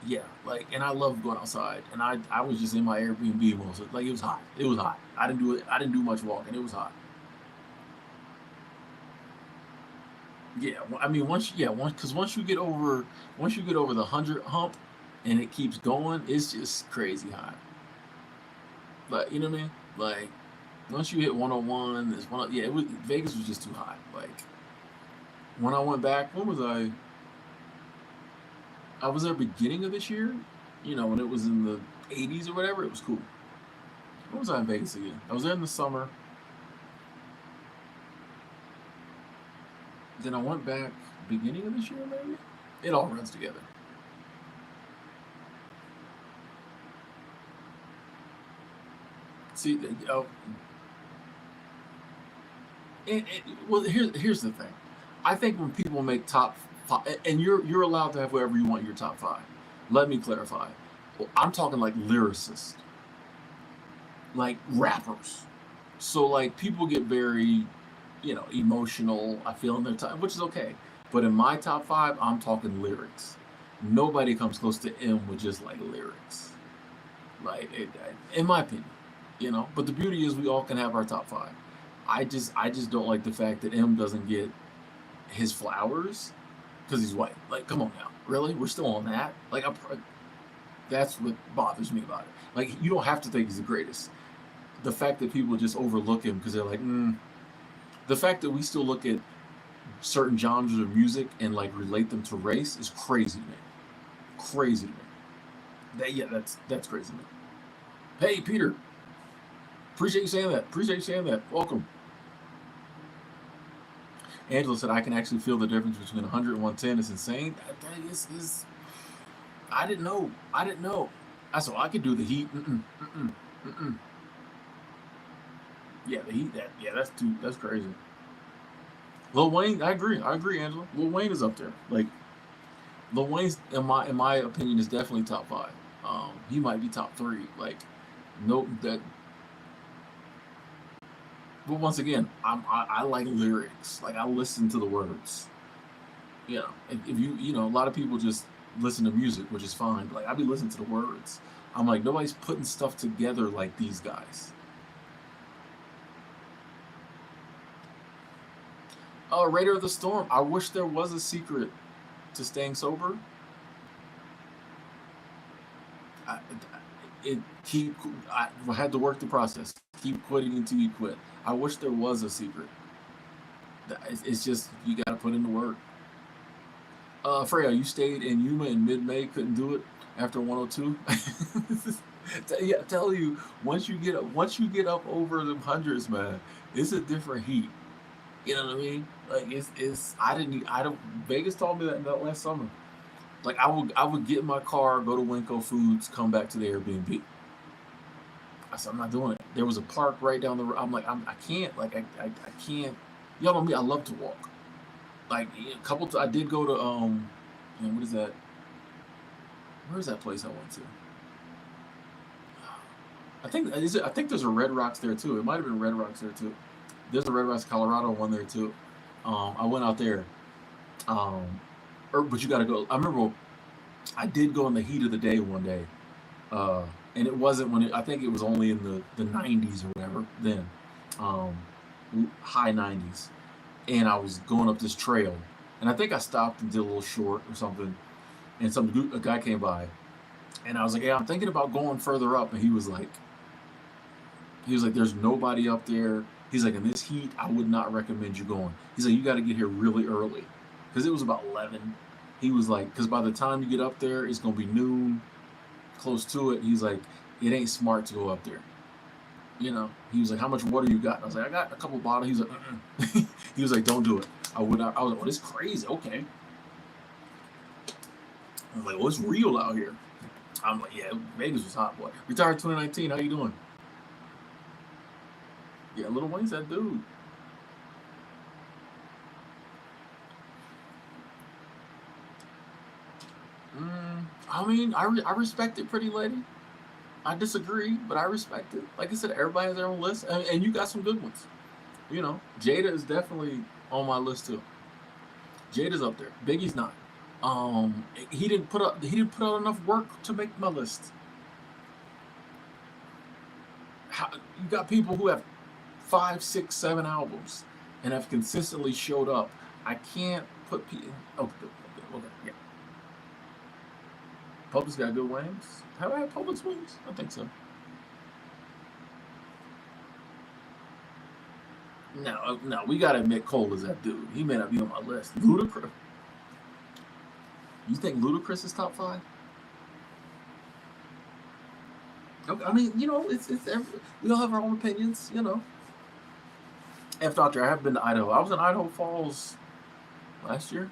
yeah, like, and I love going outside. And I was just in my Airbnb most of, like it was hot. It was hot. I didn't do it. I didn't do much walking. It was hot. Yeah, I mean once you get over the 100 hump, and it keeps going, it's just crazy hot. Like you know what I mean? Like once you hit 101, it's one. Yeah, Vegas was just too hot. Like when I went back, when was I? I was there beginning of this year. When it was in the 80s or whatever. It was cool. When was I in Vegas again? I was there in the summer. Then I went back beginning of this year, maybe. It all runs together. See, well, here's the thing. I think when people make top five, and you're allowed to have whatever you want in your top five. Let me clarify. Well, I'm talking like lyricists, like rappers. So like people get very, emotional. I feel in their time, which is okay. But in my top five, I'm talking lyrics. Nobody comes close to M with just like lyrics. Like in my opinion, But the beauty is we all can have our top five. I just don't like the fact that M doesn't get his flowers because he's white. Like, come on now, really? We're still on that? Like, that's what bothers me about it. Like, you don't have to think he's the greatest. The fact that people just overlook him because they're like, the fact that we still look at certain genres of music and like relate them to race is crazy to me. Crazy to me. Yeah, that's crazy to me. Hey, Peter, appreciate you saying that. Appreciate you saying that. Welcome. Angela said, I can actually feel the difference between 100 and 110. It's insane. That is, I didn't know. I didn't know. I said, I could do the heat. Mm-mm. Yeah, the heat. That's crazy. Lil Wayne, I agree. I agree, Angela. Lil Wayne is up there. Like, Lil Wayne's, in my opinion, is definitely top five. He might be top three. Like, no, that. But once again, I like lyrics. Like, I listen to the words. If a lot of people just listen to music, which is fine. But like, I be listening to the words. I'm like, nobody's putting stuff together like these guys. Raider of the Storm. I wish there was a secret to staying sober. I, it keep. I had to work the process. Keep quitting until you quit. I wish there was a secret. It's just you got to put in the work. Freya, you stayed in Yuma in mid-May, couldn't do it after 102. Yeah, I tell you, once you get up over the hundreds, man, it's a different heat. You know what I mean? Like it's I don't Vegas told me that last summer. Like I would get in my car, go to Winco Foods, come back to the Airbnb. I said I'm not doing it. There was a park right down the road. I'm like I can't like I can't. Y'all know me. I love to walk. Like a couple. I did go to what is that? Where is that place I went to? I think there's a Red Rocks there too. It might have been Red Rocks there too. There's a Red Rocks, Colorado one there too. I went out there. Um, but you got to go. I remember I did go in the heat of the day one day, and it wasn't I think it was only in the 90s or whatever then, um, high 90s, and I was going up this trail, and I think I stopped and did a little short or something, and a guy came by, and I was like, "Yeah, I'm thinking about going further up," and he was like, "There's nobody up there." He's like, "In this heat, I would not recommend you going." He's like, "You got to get here really early." because it was about 11. He was like, because by the time you get up there, it's gonna be noon, close to it. He's like, it ain't smart to go up there. He was like, how much water you got? And I was like, I got a couple bottles. He was like, he was like, don't do it. I would not. I was like, well, it's crazy. Okay. I'm like, well, it's real out here. I'm like, yeah, Vegas was hot, boy. Retired 2019. How you doing? Yeah, Lil Wayne's that dude. I mean, I respect it, pretty lady. I disagree, but I respect it. Like I said, everybody has their own list, and you got some good ones. Jada is definitely on my list too. Jada's up there. Biggie's not. He didn't put out enough work to make my list. You got people who have 5, 6, 7 albums and have consistently showed up. I can't put people. Okay, okay, yeah. Public's got good wings. Have I had Public's wings? I think so. No, no, we gotta admit Cole is that dude. He may not be on my list. Ludacris. You think Ludacris is top 5? Okay, I mean, we all have our own opinions. F Doctor, I have been to Idaho. I was in Idaho Falls last year.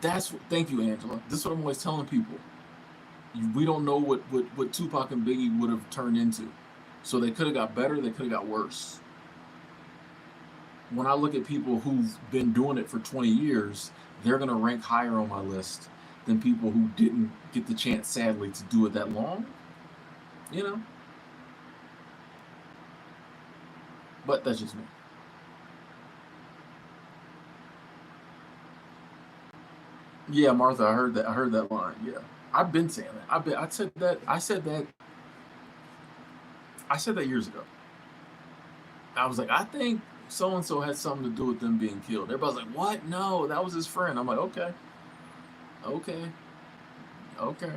Thank you, Angela. This is what I'm always telling people. We don't know what Tupac and Biggie would have turned into. So they could have got better, they could have got worse. When I look at people who've been doing it for 20 years, they're going to rank higher on my list than people who didn't get the chance, sadly, to do it that long. You know? But that's just me. Yeah, Martha, I heard that. I heard that line. Yeah, I've been saying that. I said that. I said that. I said that years ago. I was like, I think so and so had something to do with them being killed. Everybody's like, what? No, that was his friend. I'm like, okay, okay, okay.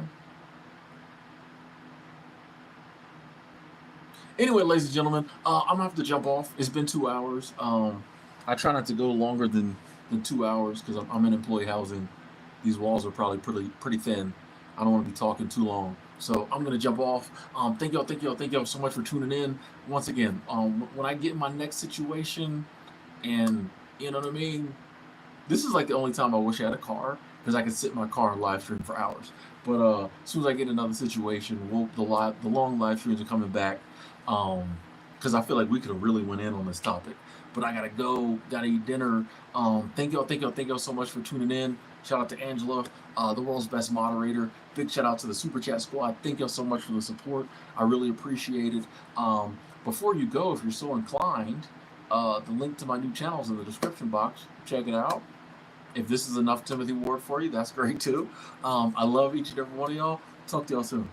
Anyway, ladies and gentlemen, I'm gonna have to jump off. It's been 2 hours. I try not to go longer than 2 hours because I'm in employee housing. These walls are probably pretty thin. I don't want to be talking too long, so I'm gonna jump off. Thank y'all so much for tuning in. Once again, when I get in my next situation, and you know what I mean, this is like the only time I wish I had a car because I could sit in my car and live stream for hours. But as soon as I get another situation, the long live streams are coming back. Because I feel like we could have really went in on this topic. But I gotta go, gotta eat dinner. Thank y'all so much for tuning in. Shout out to Angela, the world's best moderator. Big shout out to the Super Chat squad. Thank y'all so much for the support. I really appreciate it. Before you go, if you're so inclined, the link to my new channel is in the description box. Check it out. If this is enough Timothy Ward for you, that's great too. I love each and every one of y'all. Talk to y'all soon.